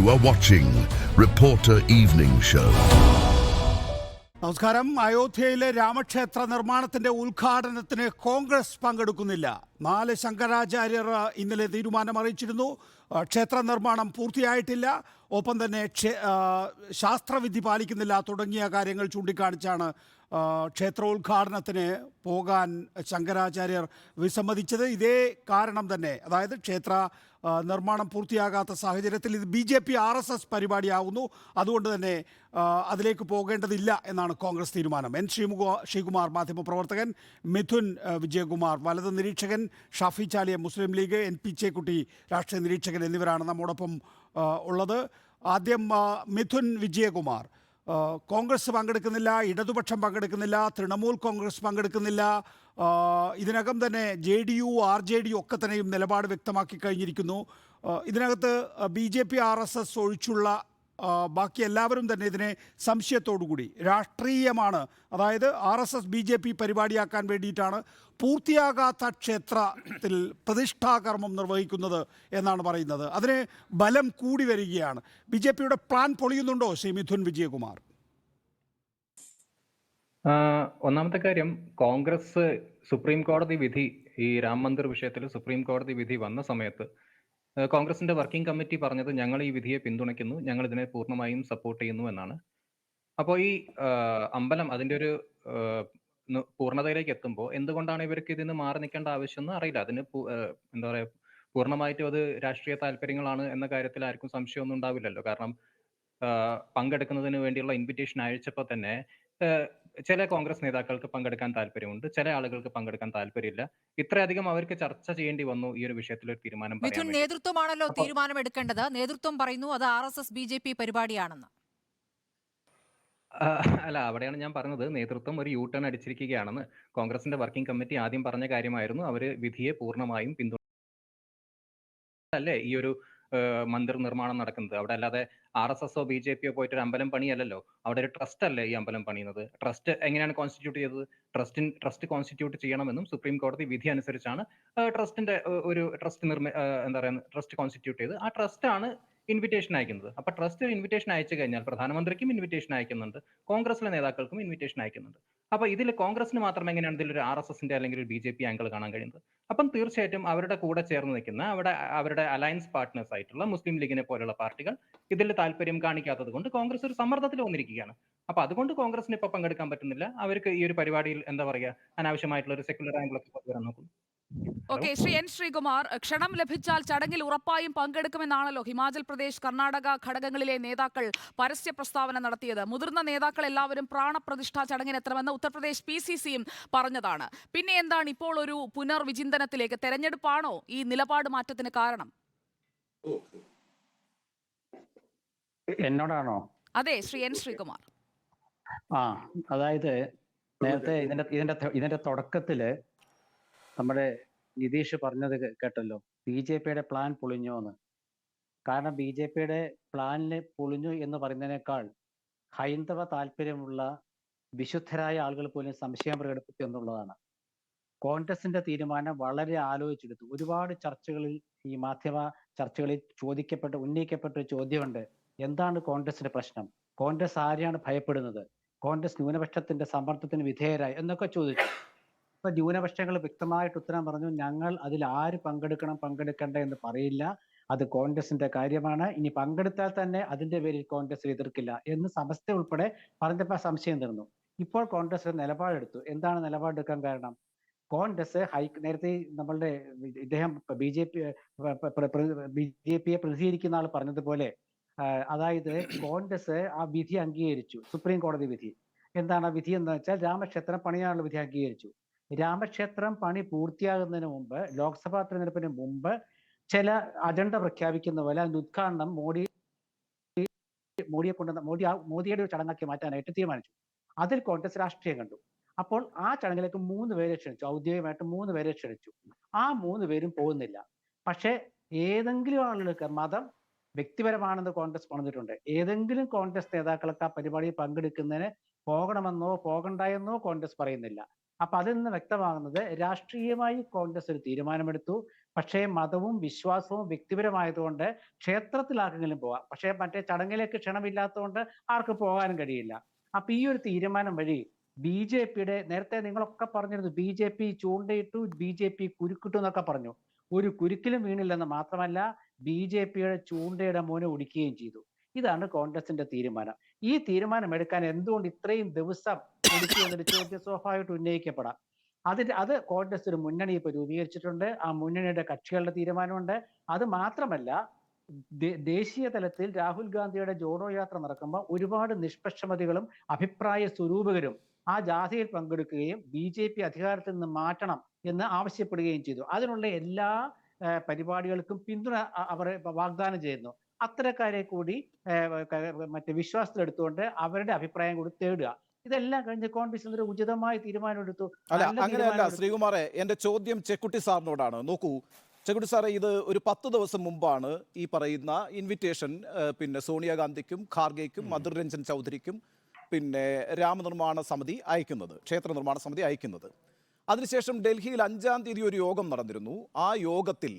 You are watching Reporter Evening Show. നമസ്കാരം. അയോധ്യയിലെ രാമക്ഷേത്ര നിർമ്മാണത്തിന്റെ ഉദ്ഘാടനത്തിന് കോൺഗ്രസ് പങ്കെടുക്കുന്നില്ല. 4 ശങ്കരാചാര്യർ ഇന്നലെ തീരുമാനം അറിയിച്ചിരുന്നു. ക്ഷേത്ര നിർമ്മാണം പൂർത്തിയായിട്ടില്ല, ഒപ്പം തന്നെ ശാസ്ത്രവിധി പാലിക്കുന്നില്ല തുടങ്ങിയ കാര്യങ്ങൾ ചൂണ്ടിക്കാണിച്ചാണ് ക്ഷേത്രോദ്ഘാടനത്തിന് പോകാൻ ശങ്കരാചാര്യർ വിസമ്മതിച്ചത്. ഇതേ കാരണം തന്നെ, അതായത് ക്ഷേത്ര നിർമ്മാണം പൂർത്തിയാകാത്ത സാഹചര്യത്തിൽ ഇത് BJP RSS പരിപാടിയാകുന്നു, അതുകൊണ്ട് തന്നെ അതിലേക്ക് പോകേണ്ടതില്ല എന്നാണ് കോൺഗ്രസ് തീരുമാനം. എൻ ശ്രീകുമാർ മാധ്യമപ്രവർത്തകൻ, മിഥുൻ വിജയകുമാർ വലത് നിരീക്ഷകൻ, ഷാഫി ചാലിയ മുസ്ലിം ലീഗ്, NP ചേക്കുട്ടി രാഷ്ട്രീയ നിരീക്ഷകൻ എന്നിവരാണ് നമ്മോടൊപ്പം ഉള്ളത്. ആദ്യം മിഥുൻ വിജയകുമാർ, കോൺഗ്രസ് പങ്കെടുക്കുന്നില്ല, ഇടതുപക്ഷം പങ്കെടുക്കുന്നില്ല, തൃണമൂൽ കോൺഗ്രസ് പങ്കെടുക്കുന്നില്ല. ഇതിനകം തന്നെ JDU RJD ഒക്കെ തന്നെയും നിലപാട് വ്യക്തമാക്കി കഴിഞ്ഞിരിക്കുന്നു. ഇതിനകത്ത് BJP RSS ഒഴിച്ചുള്ള ബാക്കി എല്ലാവരും തന്നെ ഇതിനെ സംശയത്തോടുകൂടി രാഷ്ട്രീയമാണ്, അതായത് RSS BJP പരിപാടിയാക്കാൻ വേണ്ടിയിട്ടാണ് പൂർത്തിയാകാത്ത ക്ഷേത്രത്തിൽ പ്രതിഷ്ഠാകർമ്മം നിർവഹിക്കുന്നത് എന്നാണ് പറയുന്നത്. അതിന് ബലം കൂടി വരികയാണ്. BJPയുടെ പ്ലാൻ പൊളിയുന്നുണ്ടോ ശ്രീ മിഥുൻ വിജയകുമാർ? ഒന്നാമത്തെ കാര്യം, കോൺഗ്രസ് സുപ്രീം കോടതി വിധി, ഈ രാം മന്ദിർ വിഷയത്തിൽ സുപ്രീം കോടതി വിധി വന്ന സമയത്ത് കോൺഗ്രസിന്റെ വർക്കിംഗ് കമ്മിറ്റി പറഞ്ഞത് ഞങ്ങൾ ഈ വിധിയെ പിന്തുണയ്ക്കുന്നു, ഞങ്ങൾ ഇതിനെ പൂർണ്ണമായും സപ്പോർട്ട് ചെയ്യുന്നു എന്നാണ്. അപ്പോൾ ഈ അമ്പലം അതിന്റെ ഒരു പൂർണ്ണതയിലേക്ക് എത്തുമ്പോൾ എന്തുകൊണ്ടാണ് ഇവർക്ക് ഇതിന് മാറി നിൽക്കേണ്ട ആവശ്യം എന്ന് അറിയില്ല. അതിന് എന്താ പറയാ, പൂർണ്ണമായിട്ടും അത് രാഷ്ട്രീയ താല്പര്യങ്ങളാണ് എന്ന കാര്യത്തിൽ ആർക്കും സംശയമൊന്നും ഉണ്ടാവില്ലല്ലോ. കാരണം പങ്കെടുക്കുന്നതിന് വേണ്ടിയുള്ള ഇൻവിറ്റേഷൻ അയച്ചപ്പോൾ തന്നെ ചില കോൺഗ്രസ് നേതാക്കൾക്ക് പങ്കെടുക്കാൻ താല്പര്യമുണ്ട്, ചില ആളുകൾക്ക് പങ്കെടുക്കാൻ താല്പര്യമില്ല. ഇത്രയധികം അവർക്ക് ചർച്ച ചെയ്യേണ്ടി വന്നു ഈ ഒരു വിഷയത്തിൽ ഒരു തീരുമാനം. മിഥുൻ, നേതൃത്വമാണല്ലോ തീരുമാനം എടുക്കേണ്ടത്. നേതൃത്വം പറയുന്നു അത് RSS BJP പരിപാടിയാണെന്ന്. അല്ല, അവിടെയാണ് ഞാൻ പറഞ്ഞത്, നേതൃത്വം ഒരു U-ടേൺ അടിച്ചിരിക്കുകയാണെന്ന്. കോൺഗ്രസിന്റെ വർക്കിംഗ് കമ്മിറ്റി ആദ്യം പറഞ്ഞ കാര്യമായിരുന്നു അവര് വിധിയെ പൂർണ്ണമായും അല്ലേ ഈ ഒരു മന്ദിർ നിർമ്മാണം നടക്കുന്നത്. അവിടെ അല്ലാതെ RSSോ BJPയോ പോയിട്ട് ഒരു അമ്പലം പണിയല്ലല്ലോ, അവിടെ ഒരു ട്രസ്റ്റ് അല്ലേ ഈ അമ്പലം പണിയുന്നത്. ട്രസ്റ്റ് എങ്ങനെയാണ് കോൺസ്റ്റിറ്റ്യൂട്ട് ചെയ്തത്? ട്രസ്റ്റ് കോൺസ്റ്റിറ്റ്യൂട്ട് ചെയ്യണമെന്നും സുപ്രീം കോടതി വിധി അനുസരിച്ചാണ് ട്രസ്റ്റിന്റെ ഒരു ട്രസ്റ്റ് കോൺസ്റ്റിറ്റ്യൂട്ട് ചെയ്ത് ആ ട്രസ്റ്റാണ് ഇൻവിറ്റേഷൻ അയക്കുന്നത്. അപ്പൊ ട്രസ്റ്റ് ഒരു ഇൻവിറ്റേഷൻ അയച്ചു കഴിഞ്ഞാൽ പ്രധാനമന്ത്രിക്കും ഇൻവിറ്റേഷൻ അയക്കുന്നുണ്ട്, കോൺഗ്രസിലെ നേതാക്കൾക്കും ഇൻവിറ്റേഷൻ അയക്കുന്നുണ്ട്. അപ്പൊ ഇതിൽ കോൺഗ്രസിന് മാത്രം എങ്ങനെയാണ് ഇതിൽ ഒരു RSSന്റെ അല്ലെങ്കിൽ ഒരു BJP ആംഗിൾ കാണാൻ കഴിയുന്നത്? അപ്പം തീർച്ചയായിട്ടും അവരുടെ കൂടെ ചേർന്ന് നിൽക്കുന്ന അവരുടെ അലയൻസ് പാർട്ട്നേഴ്സ് ആയിട്ടുള്ള മുസ്ലിം ലീഗിനെ പോലുള്ള പാർട്ടികൾ ഇതിൽ താല്പര്യം കാണിക്കാത്തത് കൊണ്ട് കോൺഗ്രസ് ഒരു സമ്മർദ്ദത്തിൽ വന്നിരിക്കുകയാണ്. അപ്പൊ അതുകൊണ്ട് കോൺഗ്രസിന് ഇപ്പൊ പങ്കെടുക്കാൻ പറ്റുന്നില്ല. അവർക്ക് ഈ ഒരു പരിപാടിയിൽ എന്താ പറയാ, അനാവശ്യമായിട്ടുള്ള ഒരു സെക്യുലർ ആംഗിളൊക്കെ കൊണ്ടുവരാൻ നോക്കുന്നു. ഓക്കെ, ശ്രീ എൻ ശ്രീകുമാർ, ക്ഷണം ലഭിച്ചാൽ ചടങ്ങിൽ ഉറപ്പായും പങ്കെടുക്കുമെന്നാണല്ലോ ഹിമാചൽ പ്രദേശ്, കർണാടക ഘടകങ്ങളിലെ നേതാക്കൾ പരസ്യ പ്രസ്താവന നടത്തിയത്. മുതിർന്ന നേതാക്കൾ എല്ലാവരും പ്രാണപ്രതിഷ്ഠാ ചടങ്ങിന് എത്തണമെന്ന് ഉത്തർപ്രദേശ് PCCയും പറഞ്ഞതാണ്. പിന്നെ എന്താണ് ഇപ്പോൾ ഒരു പുനർവിചിന്തനത്തിലേക്ക്? തെരഞ്ഞെടുപ്പാണോ ഈ നിലപാട് മാറ്റത്തിന് കാരണം? എന്നോടാണോ? അതെ, ശ്രീ എൻ ശ്രീകുമാർ. അതായത് നേരത്തെ ഇതിന്റെ തുടക്കത്തില് നമ്മുടെ നിതീഷ് പറഞ്ഞത് കേട്ടല്ലോ, BJPയുടെ പ്ലാൻ പൊളിഞ്ഞോ എന്ന്. കാരണം BJPയുടെ പ്ലാനിന് പൊളിഞ്ഞു എന്ന് പറയുന്നതിനേക്കാൾ ഹൈന്ദവ താല്പര്യമുള്ള വിശുദ്ധരായ ആളുകൾ പോലും സംശയം പ്രകടിപ്പിച്ചു എന്നുള്ളതാണ്. കോൺഗ്രസിന്റെ തീരുമാനം വളരെ ആലോചിച്ചെടുത്തു. ഒരുപാട് ചർച്ചകളിൽ, ഈ മാധ്യമ ചർച്ചകളിൽ ഉന്നയിക്കപ്പെട്ട ഒരു ചോദ്യമുണ്ട്, എന്താണ് കോൺഗ്രസിന്റെ പ്രശ്നം? കോൺഗ്രസ് ആരെയാണ് ഭയപ്പെടുന്നത്? കോൺഗ്രസ് ന്യൂനപക്ഷത്തിന്റെ സമ്മർദ്ദത്തിന് വിധേയരായി എന്നൊക്കെ ചോദിച്ചു. അപ്പൊ ന്യൂനപക്ഷങ്ങൾ വ്യക്തമായിട്ട് ഉത്തരം പറഞ്ഞു, ഞങ്ങൾ അതിൽ ആര് പങ്കെടുക്കണ്ട എന്ന് പറയില്ല, അത് കോൺഗ്രസിന്റെ കാര്യമാണ്, ഇനി പങ്കെടുത്താൽ തന്നെ അതിന്റെ പേരിൽ കോൺഗ്രസ് എതിർക്കില്ല എന്ന് സമസ്ത ഉൾപ്പെടെ പറഞ്ഞപ്പോൾ സംശയം തീർന്നു. ഇപ്പോൾ കോൺഗ്രസ് ഒരു നിലപാടെടുത്തു. എന്താണ് നിലപാടെടുക്കാൻ കാരണം? കോൺഗ്രസ് നേരത്തെ നമ്മളുടെ ഇദ്ദേഹം BJPയെ പ്രതിനിധീകരിക്കുന്ന ആൾ പറഞ്ഞതുപോലെ, അതായത് കോൺഗ്രസ് ആ വിധി അംഗീകരിച്ചു, സുപ്രീം കോടതി വിധി. എന്താണ് ആ വിധി എന്ന് വെച്ചാൽ രാമക്ഷേത്രം പണിയാനുള്ള വിധി അംഗീകരിച്ചു. രാമക്ഷേത്രം പണി പൂർത്തിയാകുന്നതിന് മുമ്പ്, ലോക്സഭാ തെരഞ്ഞെടുപ്പിന് മുമ്പ് ചില അജണ്ട പ്രഖ്യാപിക്കുന്ന പോലെ അതിന്റെ ഉദ്ഘാടനം മോദിയുടെ ഒരു ചടങ്ങാക്കി മാറ്റാനായിട്ട് തീരുമാനിച്ചു. അതിൽ കോൺഗ്രസ് രാഷ്ട്രീയം കണ്ടു. അപ്പോൾ ആ ചടങ്ങിലേക്ക് 3 പേരെ ക്ഷണിച്ചു, ഔദ്യോഗികമായിട്ട് 3 പേരെ ക്ഷണിച്ചു. ആ 3 പേരും പോകുന്നില്ല. പക്ഷേ ഏതെങ്കിലും ആളുകൾക്ക് മതം വ്യക്തിപരമാണെന്ന് കോൺഗ്രസ് പറഞ്ഞിട്ടുണ്ട്. ഏതെങ്കിലും കോൺഗ്രസ് നേതാക്കൾക്ക് ആ പരിപാടിയിൽ പങ്കെടുക്കുന്നതിന് പോകണമെന്നോ പോകണ്ടെന്നോ കോൺഗ്രസ് പറയുന്നില്ല. അപ്പൊ അതിൽ നിന്ന് വ്യക്തമാകുന്നത് രാഷ്ട്രീയമായി കോൺഗ്രസ് ഒരു തീരുമാനമെടുത്തു. പക്ഷേ മതവും വിശ്വാസവും വ്യക്തിപരമായതുകൊണ്ട് ക്ഷേത്രത്തിൽ ആർക്കെങ്കിലും പോവാം. പക്ഷേ മറ്റേ ചടങ്ങിലേക്ക് ക്ഷണമില്ലാത്തതുകൊണ്ട് ആർക്കും പോകാനും കഴിയില്ല. അപ്പൊ ഈ ഒരു തീരുമാനം വഴി BJPയുടെ, നേരത്തെ നിങ്ങളൊക്കെ പറഞ്ഞിരുന്നു BJP ചൂണ്ടയിട്ടു, BJP കുരുക്കിട്ടു എന്നൊക്കെ പറഞ്ഞു. ഒരു കുരുക്കിലും വീണില്ലെന്ന് മാത്രമല്ല, BJPയുടെ ചൂണ്ടയുടെ മോനെ ഒടിക്കുകയും ചെയ്തു. ഇതാണ് കോൺഗ്രസിന്റെ തീരുമാനം. ഈ തീരുമാനം എടുക്കാൻ എന്തുകൊണ്ട് ഇത്രയും ദിവസം എടുത്തു എന്നൊരു ചോദ്യം സ്വാഭാവികമായിട്ട് ഉന്നയിക്കപ്പെടാം. അത് കോൺഗ്രസ് ഒരു മുന്നണി ഇപ്പൊ രൂപീകരിച്ചിട്ടുണ്ട്. ആ മുന്നണിയുടെ കക്ഷികളുടെ തീരുമാനമുണ്ട്. അത് മാത്രമല്ല, ദേശീയ തലത്തിൽ രാഹുൽ ഗാന്ധിയുടെ ജോഡോ യാത്ര നടക്കുമ്പോൾ ഒരുപാട് നിഷ്പക്ഷമതികളും അഭിപ്രായ സ്വരൂപകരും ആ ജാഥയിൽ പങ്കെടുക്കുകയും BJP അധികാരത്തിൽ നിന്ന് മാറ്റണം എന്ന് ആവശ്യപ്പെടുകയും ചെയ്തു. അതിനുള്ള എല്ലാ പരിപാടികൾക്കും പിന്തുണ അവർ വാഗ്ദാനം ചെയ്യുന്നു. അത്തരക്കാരെ കൂടി മറ്റേ വിശ്വാസത്തിലെടുത്തുകൊണ്ട് അവരുടെ അഭിപ്രായം കൂടി തേടുക. ഇതെല്ലാം കഴിഞ്ഞ് കോൺഗ്രസ് ഒരു ഉചിതമായ തീരുമാനമെടുത്തു. അല്ല, അങ്ങനെയല്ല ശ്രീകുമാറെ, എന്റെ ചോദ്യം ചെക്കുട്ടി സാറിനോടാണ്. നോക്കൂ ചെക്കുട്ടി സാറേ, ഇത് ഒരു 10 ദിവസം മുമ്പാണ് ഈ പറയുന്ന ഇൻവിറ്റേഷൻ പിന്നെ സോണിയാഗാന്ധിക്കും ഖാർഗെയ്ക്കും അധിർ രഞ്ജൻ ചൗധരിക്കും പിന്നെ രാമനിർമ്മാണ സമിതി അയക്കുന്നത്, ക്ഷേത്ര നിർമ്മാണ സമിതി അയക്കുന്നത്. അതിനുശേഷം ഡൽഹിയിൽ 5-ാം തീയതി ഒരു യോഗം നടന്നിരുന്നു. ആ യോഗത്തിൽ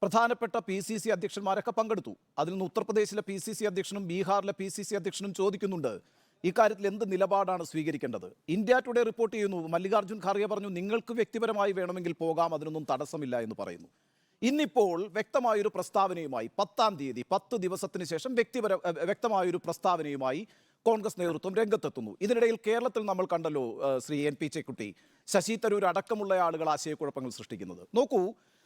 പ്രധാനപ്പെട്ട PCC അധ്യക്ഷന്മാരൊക്കെ പങ്കെടുത്തു. അതിൽ നിന്ന് ഉത്തർപ്രദേശിലെ PCC അധ്യക്ഷനും ബീഹാറിലെ PCC അധ്യക്ഷനും ചോദിക്കുന്നുണ്ട് ഇക്കാര്യത്തിൽ എന്ത് നിലപാടാണ് സ്വീകരിക്കേണ്ടത്. ഇന്ത്യ ടുഡേ റിപ്പോർട്ട് ചെയ്യുന്നു, മല്ലികാർജ്ജുൻ ഖാർഗെ പറഞ്ഞു നിങ്ങൾക്ക് വ്യക്തിപരമായി വേണമെങ്കിൽ പോകാം, അതിനൊന്നും തടസ്സമില്ല എന്ന് പറയുന്നു. ഇന്നിപ്പോൾ വ്യക്തമായൊരു പ്രസ്താവനയുമായി 10-ാം തീയതി 10 ദിവസത്തിന് ശേഷം വ്യക്തമായൊരു പ്രസ്താവനയുമായി കോൺഗ്രസ് നേതൃത്വം രംഗത്തെത്തുന്നു. ഇതിനിടയിൽ കേരളത്തിൽ നമ്മൾ കണ്ടല്ലോ ശ്രീ NP ചെക്കുട്ടി, ശശി തരൂർ അടക്കമുള്ള ആളുകൾ ആശയക്കുഴപ്പങ്ങൾ സൃഷ്ടിക്കുന്നത്. നോക്കൂ,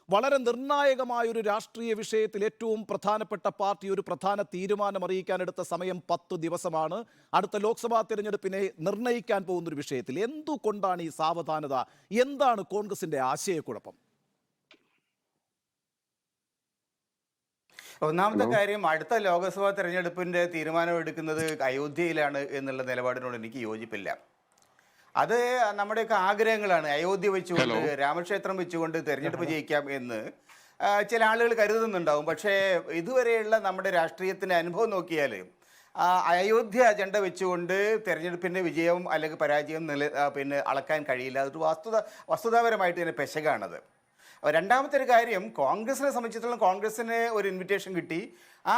വളരെ നിർണായകമായൊരു രാഷ്ട്രീയ വിഷയത്തിൽ ഏറ്റവും പ്രധാനപ്പെട്ട പാർട്ടി ഒരു പ്രധാന തീരുമാനം അറിയിക്കാനെടുത്ത സമയം 10 ദിവസമാണ്. അടുത്ത ലോക്സഭാ തിരഞ്ഞെടുപ്പിനെ നിർണ്ണയിക്കാൻ പോകുന്ന ഒരു വിഷയത്തിൽ എന്തുകൊണ്ടാണ് ഈ സാവധാനത? എന്താണ് കോൺഗ്രസിന്റെ ആശയക്കുഴപ്പം? ഒന്നാമത്തെ കാര്യം, അടുത്ത ലോക്സഭാ തെരഞ്ഞെടുപ്പിന്റെ തീരുമാനം എടുക്കുന്നത് അയോധ്യയിലാണ് എന്നുള്ള നിലപാടിനോട് എനിക്ക് യോജിപ്പില്ല. അത് നമ്മുടെയൊക്കെ ആഗ്രഹങ്ങളാണ്. അയോധ്യ വെച്ചുകൊണ്ട്, രാമക്ഷേത്രം വെച്ചുകൊണ്ട് തെരഞ്ഞെടുപ്പ് ജയിക്കാം എന്ന് ചില ആളുകൾ കരുതുന്നുണ്ടാവും. പക്ഷേ ഇതുവരെയുള്ള നമ്മുടെ രാഷ്ട്രീയത്തിൻ്റെ അനുഭവം നോക്കിയാൽ അയോധ്യ അജണ്ട വെച്ചുകൊണ്ട് തെരഞ്ഞെടുപ്പിൻ്റെ വിജയം അല്ലെങ്കിൽ പരാജയം പിന്നെ അളക്കാൻ കഴിയില്ല. അതൊരു വസ്തുതാപരമായിട്ട് തന്നെ പെശകാണത്. രണ്ടാമത്തെ ഒരു കാര്യം, കോൺഗ്രസിനെ സംബന്ധിച്ചിടത്തോളം കോൺഗ്രസിന് ഒരു ഇൻവിറ്റേഷൻ കിട്ടി. ആ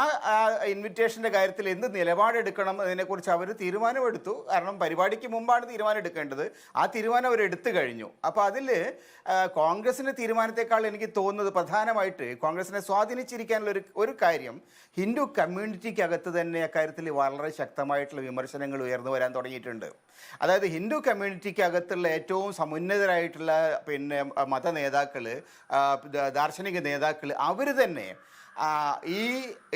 ഇൻവിറ്റേഷൻ്റെ കാര്യത്തിൽ എന്ത് നിലപാടെടുക്കണം എന്നതിനെക്കുറിച്ച് അവർ തീരുമാനമെടുത്തു. കാരണം പരിപാടിക്ക് മുമ്പാണ് തീരുമാനം എടുക്കേണ്ടത്. ആ തീരുമാനം അവർ എടുത്തു കഴിഞ്ഞു. അപ്പോൾ അതിൽ കോൺഗ്രസിൻ്റെ തീരുമാനത്തെക്കാൾ എനിക്ക് തോന്നുന്നത് പ്രധാനമായിട്ട് കോൺഗ്രസിനെ സ്വാധീനിച്ചിരിക്കാനുള്ള ഒരു കാര്യം, ഹിന്ദു കമ്മ്യൂണിറ്റിക്കകത്ത് തന്നെ അക്കാര്യത്തിൽ വളരെ ശക്തമായിട്ടുള്ള വിമർശനങ്ങൾ ഉയർന്നു വരാൻ തുടങ്ങിയിട്ടുണ്ട്. അതായത് ഹിന്ദു കമ്മ്യൂണിറ്റിക്കകത്തുള്ള ഏറ്റവും സമുന്നതരായിട്ടുള്ള പിന്നെ മത നേതാക്കൾ, ദാർശനിക നേതാക്കൾ, അവർ തന്നെ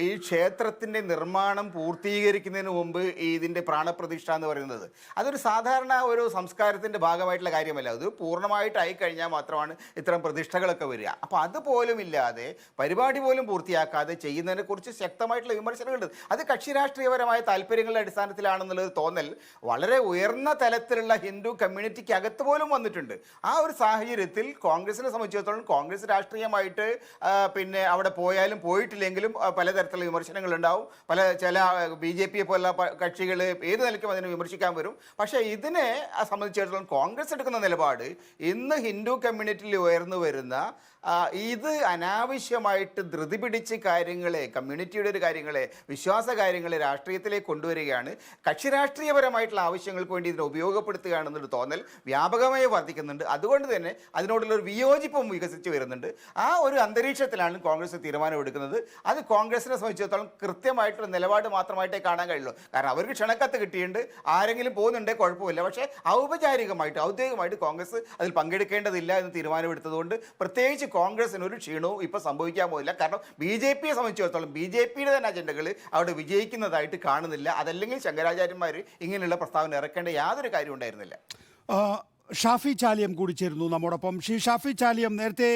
ഈ ക്ഷേത്രത്തിൻ്റെ നിർമ്മാണം പൂർത്തീകരിക്കുന്നതിന് മുമ്പ് ഇതിൻ്റെ പ്രാണപ്രതിഷ്ഠ എന്ന് പറയുന്നത് അതൊരു സാധാരണ ഒരു സംസ്കാരത്തിൻ്റെ ഭാഗമായിട്ടുള്ള കാര്യമല്ല. അത് പൂർണ്ണമായിട്ടായി കഴിഞ്ഞാൽ മാത്രമാണ് ഇത്തരം പ്രതിഷ്ഠകളൊക്കെ വരിക. അപ്പോൾ അതുപോലും ഇല്ലാതെ, പരിപാടി പോലും പൂർത്തിയാക്കാതെ ചെയ്യുന്നതിനെക്കുറിച്ച് ശക്തമായിട്ടുള്ള വിമർശനങ്ങളുണ്ട്. അത് കക്ഷി രാഷ്ട്രീയപരമായ താല്പര്യങ്ങളുടെ അടിസ്ഥാനത്തിലാണെന്നുള്ളത് തോന്നൽ വളരെ ഉയർന്ന തലത്തിലുള്ള ഹിന്ദു കമ്മ്യൂണിറ്റിക്ക് അകത്ത് പോലും വന്നിട്ടുണ്ട്. ആ ഒരു സാഹചര്യത്തിൽ കോൺഗ്രസിനെ സംബന്ധിച്ചിടത്തോളം കോൺഗ്രസ് രാഷ്ട്രീയമായിട്ട് പിന്നെ അവിടെ പോയാലും പോയിട്ടില്ലെങ്കിലും പലതരത്തിലുള്ള വിമർശനങ്ങൾ ഉണ്ടാവും. ചില BJP പോലുള്ള കക്ഷികൾ ഏത് നിലയ്ക്കും അതിനെ വിമർശിക്കാൻ വരും. പക്ഷേ ഇതിനെ സംബന്ധിച്ചിടത്തോളം കോൺഗ്രസ് എടുക്കുന്ന നിലപാട്, ഇന്ന് ഹിന്ദു കമ്മ്യൂണിറ്റിയിൽ ഉയർന്നു വരുന്ന ഇത് അനാവശ്യമായിട്ട് ധൃതി പിടിച്ച് കമ്മ്യൂണിറ്റിയുടെ ഒരു കാര്യങ്ങളെ, വിശ്വാസ കാര്യങ്ങളെ രാഷ്ട്രീയത്തിലേക്ക് കൊണ്ടുവരികയാണ്. കക്ഷി രാഷ്ട്രീയപരമായിട്ടുള്ള ആവശ്യങ്ങൾക്ക് വേണ്ടി ഇതിനെ ഉപയോഗപ്പെടുത്തുകയാണെന്നൊരു തോന്നൽ വ്യാപകമായി വർദ്ധിക്കുന്നുണ്ട്. അതുകൊണ്ട് തന്നെ അതിനോടുള്ളൊരു വിയോജിപ്പും വികസിച്ച് വരുന്നുണ്ട്. ആ ഒരു അന്തരീക്ഷത്തിലാണ് കോൺഗ്രസ് തീരുമാനമെടുക്കുന്നത്. അത് കോൺഗ്രസിനെ സംബന്ധിച്ചിടത്തോളം കൃത്യമായിട്ടുള്ള നിലപാട് മാത്രമായിട്ടേ കാണാൻ കഴിയുള്ളൂ. കാരണം അവർക്ക് ക്ഷണക്കത്ത് കിട്ടിയിട്ടുണ്ട്, ആരെങ്കിലും പോകുന്നുണ്ടേ കുഴപ്പമില്ല. പക്ഷേ ഔദ്യോഗികമായിട്ട് കോൺഗ്രസ് അതിൽ പങ്കെടുക്കേണ്ടതില്ല എന്ന് തീരുമാനമെടുത്തതുകൊണ്ട് പ്രത്യേകിച്ച് കോൺഗ്രസിന് ഒരു ക്ഷീണവും ഇപ്പോൾ സംഭവിക്കാൻ പോകില്ല. കാരണം BJPയെ സംബന്ധിച്ചിടത്തോളം BJPയുടെ തന്നെ അജണ്ടകൾ അവിടെ വിജയിക്കുന്നതായിട്ട് കാണുന്നില്ല. അതല്ലെങ്കിൽ ശങ്കരാചാര്യന്മാർ ഇങ്ങനെയുള്ള പ്രസ്താവന ഇറക്കേണ്ട യാതൊരു കാര്യം ഉണ്ടായിരുന്നില്ല. ഷാഫി ചാലിയം കൂടി ചേരുന്നു നമ്മോടൊപ്പം. ശ്രീ ഷാഫി ചാലിയം, നേരത്തെ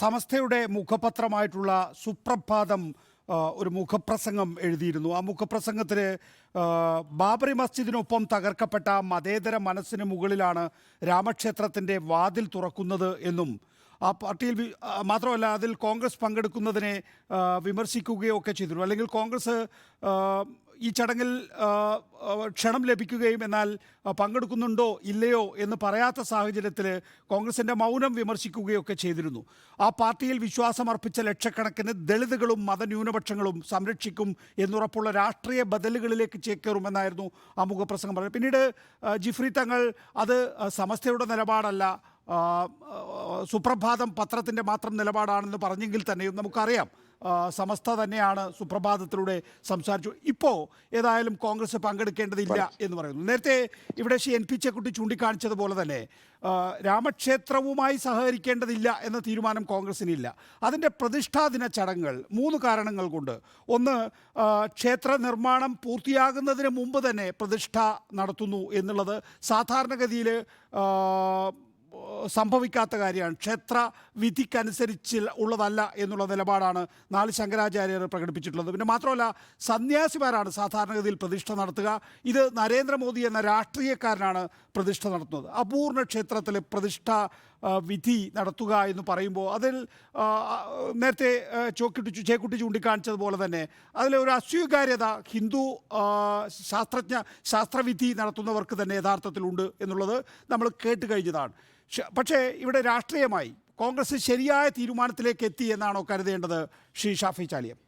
സമസ്തയുടെ മുഖപത്രമായിട്ടുള്ള സുപ്രഭാതം ഒരു മുഖപ്രസംഗം എഴുതിയിരുന്നു. ആ മുഖപ്രസംഗത്തിൽ ബാബറി മസ്ജിദിനൊപ്പം തകർക്കപ്പെട്ട മതേതര മനസ്സിന് മുകളിലാണ് രാമക്ഷേത്രത്തിൻ്റെ വാതിൽ തുറക്കുന്നത് എന്നും, ആ പാർട്ടിയിൽ മാത്രമല്ല അതിൽ കോൺഗ്രസ് പങ്കെടുക്കുന്നതിനെ വിമർശിക്കുകയോ ഒക്കെ ചെയ്തിരുന്നു. അല്ലെങ്കിൽ കോൺഗ്രസ് ഈ ചടങ്ങിൽ ക്ഷണം ലഭിക്കുകയും എന്നാൽ പങ്കെടുക്കുന്നുണ്ടോ ഇല്ലയോ എന്ന് പറയാത്ത സാഹചര്യത്തിൽ കോൺഗ്രസിൻ്റെ മൗനം വിമർശിക്കുകയൊക്കെ ചെയ്തിരുന്നു. ആ പാർട്ടിയിൽ വിശ്വാസമർപ്പിച്ച ലക്ഷക്കണക്കിന് ദളിതുകളും മതന്യൂനപക്ഷങ്ങളും സംരക്ഷിക്കും എന്നുറപ്പുള്ള രാഷ്ട്രീയ ബദലുകളിലേക്ക് ചേക്കേറുമെന്നായിരുന്നു ആ മുഖപ്രസംഗം പറഞ്ഞത്. പിന്നീട് ജിഫ്രി തങ്ങൾ അത് സമസ്തയുടെ നിലപാടല്ല, സുപ്രഭാതം പത്രത്തിൻ്റെ മാത്രം നിലപാടാണെന്ന് പറഞ്ഞെങ്കിൽ തന്നെയും നമുക്കറിയാം സമസ്ത തന്നെയാണ് സുപ്രഭാതത്തിലൂടെ സംസാരിച്ചു. ഇപ്പോൾ ഏതായാലും കോൺഗ്രസ് പങ്കെടുക്കേണ്ടതില്ല എന്ന് പറയുന്നു. നേരത്തെ ഇവിടെ NP ചെക്കുട്ടി ചൂണ്ടിക്കാണിച്ചതുപോലെ തന്നെ രാമക്ഷേത്രവുമായി സഹകരിക്കേണ്ടതില്ല എന്ന തീരുമാനം കോൺഗ്രസിനില്ല. അതിൻ്റെ പ്രതിഷ്ഠാദിന ചടങ്ങുകൾ 3 കാരണങ്ങൾ കൊണ്ട്. ഒന്ന്, ക്ഷേത്ര നിർമ്മാണം പൂർത്തിയാകുന്നതിന് മുമ്പ് തന്നെ പ്രതിഷ്ഠ നടത്തുന്നു എന്നുള്ളത് സാധാരണഗതിയിൽ സംഭവിക്കാത്ത കാര്യമാണ്. ക്ഷേത്ര വിധിക്കനുസരിച്ച് ഉള്ളതല്ല എന്നുള്ള നിലപാടാണ് 4 ശങ്കരാചാര്യർ പ്രകടിപ്പിച്ചിട്ടുള്ളത്. പിന്നെ മാത്രമല്ല, സന്യാസിമാരാണ് സാധാരണഗതിയിൽ പ്രതിഷ്ഠ നടത്തുക. ഇത് നരേന്ദ്രമോദി എന്ന രാഷ്ട്രീയക്കാരനാണ് പ്രതിഷ്ഠ നടത്തുന്നത്. അപൂർണ ക്ഷേത്രത്തിൽ പ്രതിഷ്ഠ വിധി നടത്തുക എന്ന് പറയുമ്പോൾ അതിൽ നേരത്തെ ചേക്കുട്ടി ചൂണ്ടിക്കാണിച്ചതുപോലെ തന്നെ അതിലൊരു അസ്വീകാര്യത ഹിന്ദു ശാസ്ത്രവിധി നടത്തുന്നവർക്ക് തന്നെ യഥാർത്ഥത്തിലുണ്ട് എന്നുള്ളത് നമ്മൾ കേട്ട് കഴിഞ്ഞതാണ്. പക്ഷേ ഇവിടെ രാഷ്ട്രീയമായി കോൺഗ്രസ് ശരിയായ തീരുമാനത്തിലേക്ക് എത്തി എന്നാണോ കരുതേണ്ടത് ശ്രീ ഷാഫി ചാലിയം?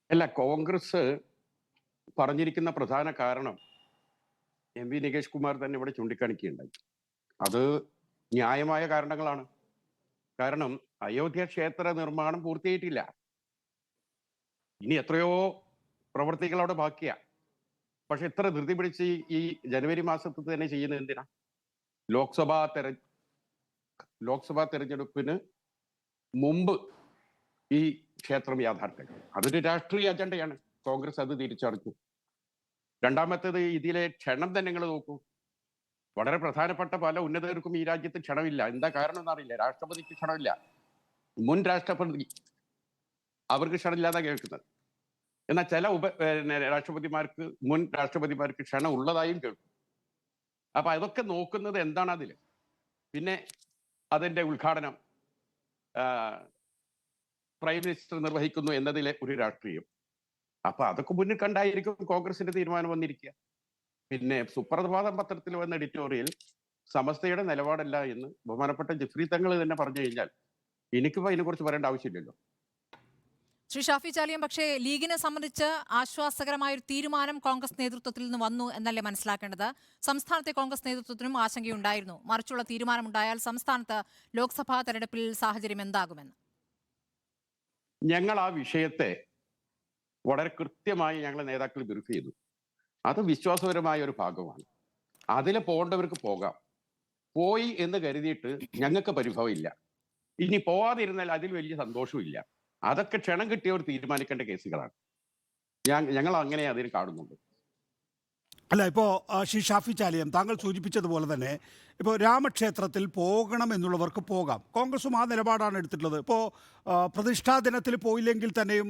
അല്ല, കോൺഗ്രസ് പറഞ്ഞിരിക്കുന്ന പ്രധാന കാരണം MV നികേഷ് കുമാർ തന്നെ ഇവിടെ ചൂണ്ടിക്കാണിക്കുകയുണ്ടായി. അത് ന്യായമായ കാരണങ്ങളാണ്. കാരണം അയോധ്യ ക്ഷേത്ര നിർമ്മാണം പൂർത്തിയായിട്ടില്ല. ഇനി എത്രയോ പ്രവൃത്തികൾ അവിടെ ബാക്കിയാ. പക്ഷെ ഇത്ര ധൃതി പിടിച്ച് ഈ ജനുവരി മാസത്തിൽ തന്നെ ചെയ്യുന്നത് എന്തിനാ? ലോക്സഭാ തെരഞ്ഞെടുപ്പിന് മുമ്പ് ഈ ക്ഷേത്രം യാഥാർത്ഥ്യം, അതൊരു രാഷ്ട്രീയ അജണ്ടയാണ്. കോൺഗ്രസ് അത് തിരിച്ചറിഞ്ഞു. രണ്ടാമത്തേത്, ഇതിലെ ക്ഷണം തന്നെ നിങ്ങൾ നോക്കൂ. വളരെ പ്രധാനപ്പെട്ട പല ഉന്നതർക്കും ഈ രാജ്യത്ത് ക്ഷണമില്ല. എന്താ കാരണം എന്നറിയില്ല. രാഷ്ട്രപതിക്ക് ക്ഷണമില്ല, മുൻ രാഷ്ട്രപതി അവർക്ക് ക്ഷണമില്ലാതാണ് കേൾക്കുന്നത്. എന്നാൽ ചില രാഷ്ട്രപതിമാർക്ക്, മുൻ രാഷ്ട്രപതിമാർക്ക് ക്ഷണം ഉള്ളതായും കേൾക്കും. അപ്പൊ അതൊക്കെ നോക്കുന്നത് എന്താണ് അതിൽ? പിന്നെ അതിന്റെ ഉദ്ഘാടനം പ്രൈം മിനിസ്റ്റർ നിർവഹിക്കുന്നു എന്നതിലെ ഒരു രാഷ്ട്രീയം. അപ്പൊ അതൊക്കെ മുന്നിൽ കണ്ടായിരിക്കും കോൺഗ്രസിന്റെ തീരുമാനം വന്നിരിക്കുക. പിന്നെ സുപ്രഭാതം പത്രത്തിൽ വന്ന എഡിറ്റോറിയൽ സമസ്തയുടെ നിലപാടല്ല എന്ന് ബഹുമാനപ്പെട്ട ജിഫ്രി തങ്ങൾ തന്നെ പറഞ്ഞു കഴിഞ്ഞാൽ എനിക്കിപ്പോ അതിനെക്കുറിച്ച് പറയേണ്ട ആവശ്യമില്ലല്ലോ. ശ്രീ ഷാഫി ചാലിയം, പക്ഷേ ലീഗിനെ സംബന്ധിച്ച് ആശ്വാസകരമായ ഒരു തീരുമാനം കോൺഗ്രസ് നേതൃത്വത്തിൽ നിന്ന് വന്നു എന്നല്ലേ മനസ്സിലാക്കേണ്ടത്? സംസ്ഥാനത്തെ കോൺഗ്രസ് നേതൃത്വത്തിനും ആശങ്കയുണ്ടായിരുന്നു, മറിച്ചുള്ള തീരുമാനമുണ്ടായാൽ സംസ്ഥാനത്ത് ലോക്സഭാ തെരഞ്ഞെടുപ്പിൽ സാഹചര്യം എന്താകുമെന്ന്. ഞങ്ങൾ ആ വിഷയത്തെ വളരെ കൃത്യമായി ഞങ്ങളെ നേതാക്കൾ ബ്രീഫ് ചെയ്തു. അത് വിശ്വാസപരമായ ഒരു ഭാഗമാണ്. അതിൽ പോകേണ്ടവർക്ക് പോകാം. പോയി എന്ന് കരുതിയിട്ട് ഞങ്ങൾക്ക് പരിഭവമില്ല. ഇനി പോവാതിരുന്നാൽ അതിൽ വലിയ സന്തോഷമില്ല. അതൊക്കെ ക്ഷണം കിട്ടിയവർ തീരുമാനിക്കേണ്ട കേസുകളാണ്. ഞങ്ങൾ അങ്ങനെ അതിന് കാണുന്നുണ്ട്. അല്ല, ഇപ്പോൾ ശ്രീ ഷാഫി ചാലിയം താങ്കൾ സൂചിപ്പിച്ചതുപോലെ തന്നെ ഇപ്പോൾ രാമക്ഷേത്രത്തിൽ പോകണം എന്നുള്ളവർക്ക് പോകാം. കോൺഗ്രസും ആ നിലപാടാണ് എടുത്തിട്ടുള്ളത്. ഇപ്പോൾ പ്രതിഷ്ഠാ ദിനത്തിൽ പോയില്ലെങ്കിൽ തന്നെയും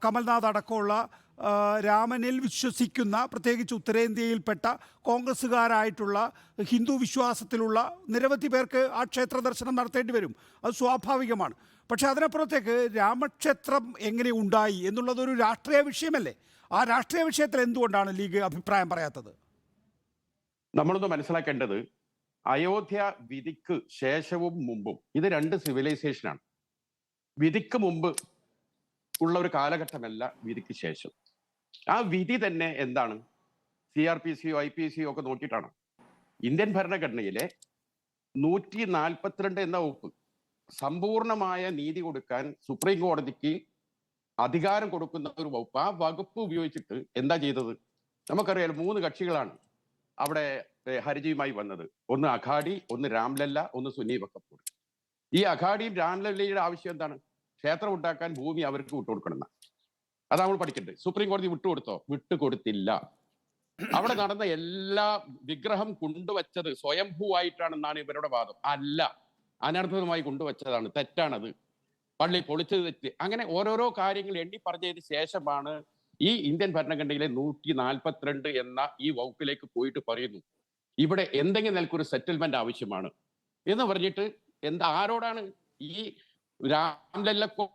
കമൽനാഥ് അടക്കമുള്ള രാമനിൽ വിശ്വസിക്കുന്ന, പ്രത്യേകിച്ച് ഉത്തരേന്ത്യയിൽപ്പെട്ട കോൺഗ്രസ്സുകാരായിട്ടുള്ള ഹിന്ദു വിശ്വാസത്തിലുള്ള നിരവധി പേർക്ക് ആ ക്ഷേത്ര ദർശനം നടത്തേണ്ടി വരും. അത് സ്വാഭാവികമാണ്. പക്ഷെ അതിനപ്പുറത്തേക്ക് രാമക്ഷേത്രം എങ്ങനെ ഉണ്ടായി എന്നുള്ളതൊരു രാഷ്ട്രീയ വിഷയമല്ലേ? ആ രാഷ്ട്രീയ വിഷയത്തിൽ എന്തുകൊണ്ടാണ് ലീഗ് അഭിപ്രായം പറയാത്തത്? നമ്മളൊന്ന് മനസ്സിലാക്കേണ്ടത്, അയോധ്യ വിധിക്ക് ശേഷവും മുമ്പും ഇത് 2 സിവിലൈസേഷനാണ്. വിധിക്ക് മുമ്പ് ഉള്ള ഒരു കാലഘട്ടമല്ല വിധിക്ക് ശേഷം. ആ വിധി തന്നെ എന്താണ്? CRPC IPC ഒക്കെ നോക്കിയിട്ടാണ്. ഇന്ത്യൻ ഭരണഘടനയിലെ 142 എന്ന വകുപ്പ് സമ്പൂർണമായ നീതി കൊടുക്കാൻ സുപ്രീം കോടതിക്ക് അധികാരം കൊടുക്കുന്ന ഒരു വകുപ്പ്. ആ വകുപ്പ് ഉപയോഗിച്ചിട്ട് എന്താ ചെയ്തത്? നമുക്കറിയാം, 3 കക്ഷികളാണ് അവിടെ ഹർജിയുമായി വന്നത്. ഒന്ന് അഘാടി, ഒന്ന് രാംലല്ല, ഒന്ന് സുന്നി വഖഫ് ബോർഡ്. ഈ അഘാടിയും രാംലല്ലയുടെ ആവശ്യം എന്താണ്? ക്ഷേത്രം ഉണ്ടാക്കാൻ ഭൂമി അവർക്ക് വിട്ടുകൊടുക്കണം. അതാണ് നമ്മൾ പഠിക്കേണ്ടത്. സുപ്രീം കോടതി വിട്ടുകൊടുത്തോ? വിട്ടുകൊടുത്തില്ല. അവിടെ നടന്ന എല്ലാ വിഗ്രഹം കൊണ്ടുവച്ചത് സ്വയംഭൂവായിട്ടാണെന്നാണ് ഇവരുടെ വാദം. അല്ല, അനർത്ഥമായി കൊണ്ടുവച്ചതാണ്. തെറ്റാണത്. പള്ളി പൊളിച്ചത് തെറ്റ്. അങ്ങനെ ഓരോരോ കാര്യങ്ങൾ എണ്ണി പറഞ്ഞതിന് ശേഷമാണ് ഈ ഇന്ത്യൻ ഭരണഘടനയിലെ 142 എന്ന ഈ വകുപ്പിലേക്ക് പോയിട്ട് പറയുന്നു, ഇവിടെ എന്തെങ്കിലും നിലക്കൊരു സെറ്റിൽമെന്റ് ആവശ്യമാണ് എന്ന് പറഞ്ഞിട്ട് ആരോടാണ്? ഈ രാംലല്ലക്കോ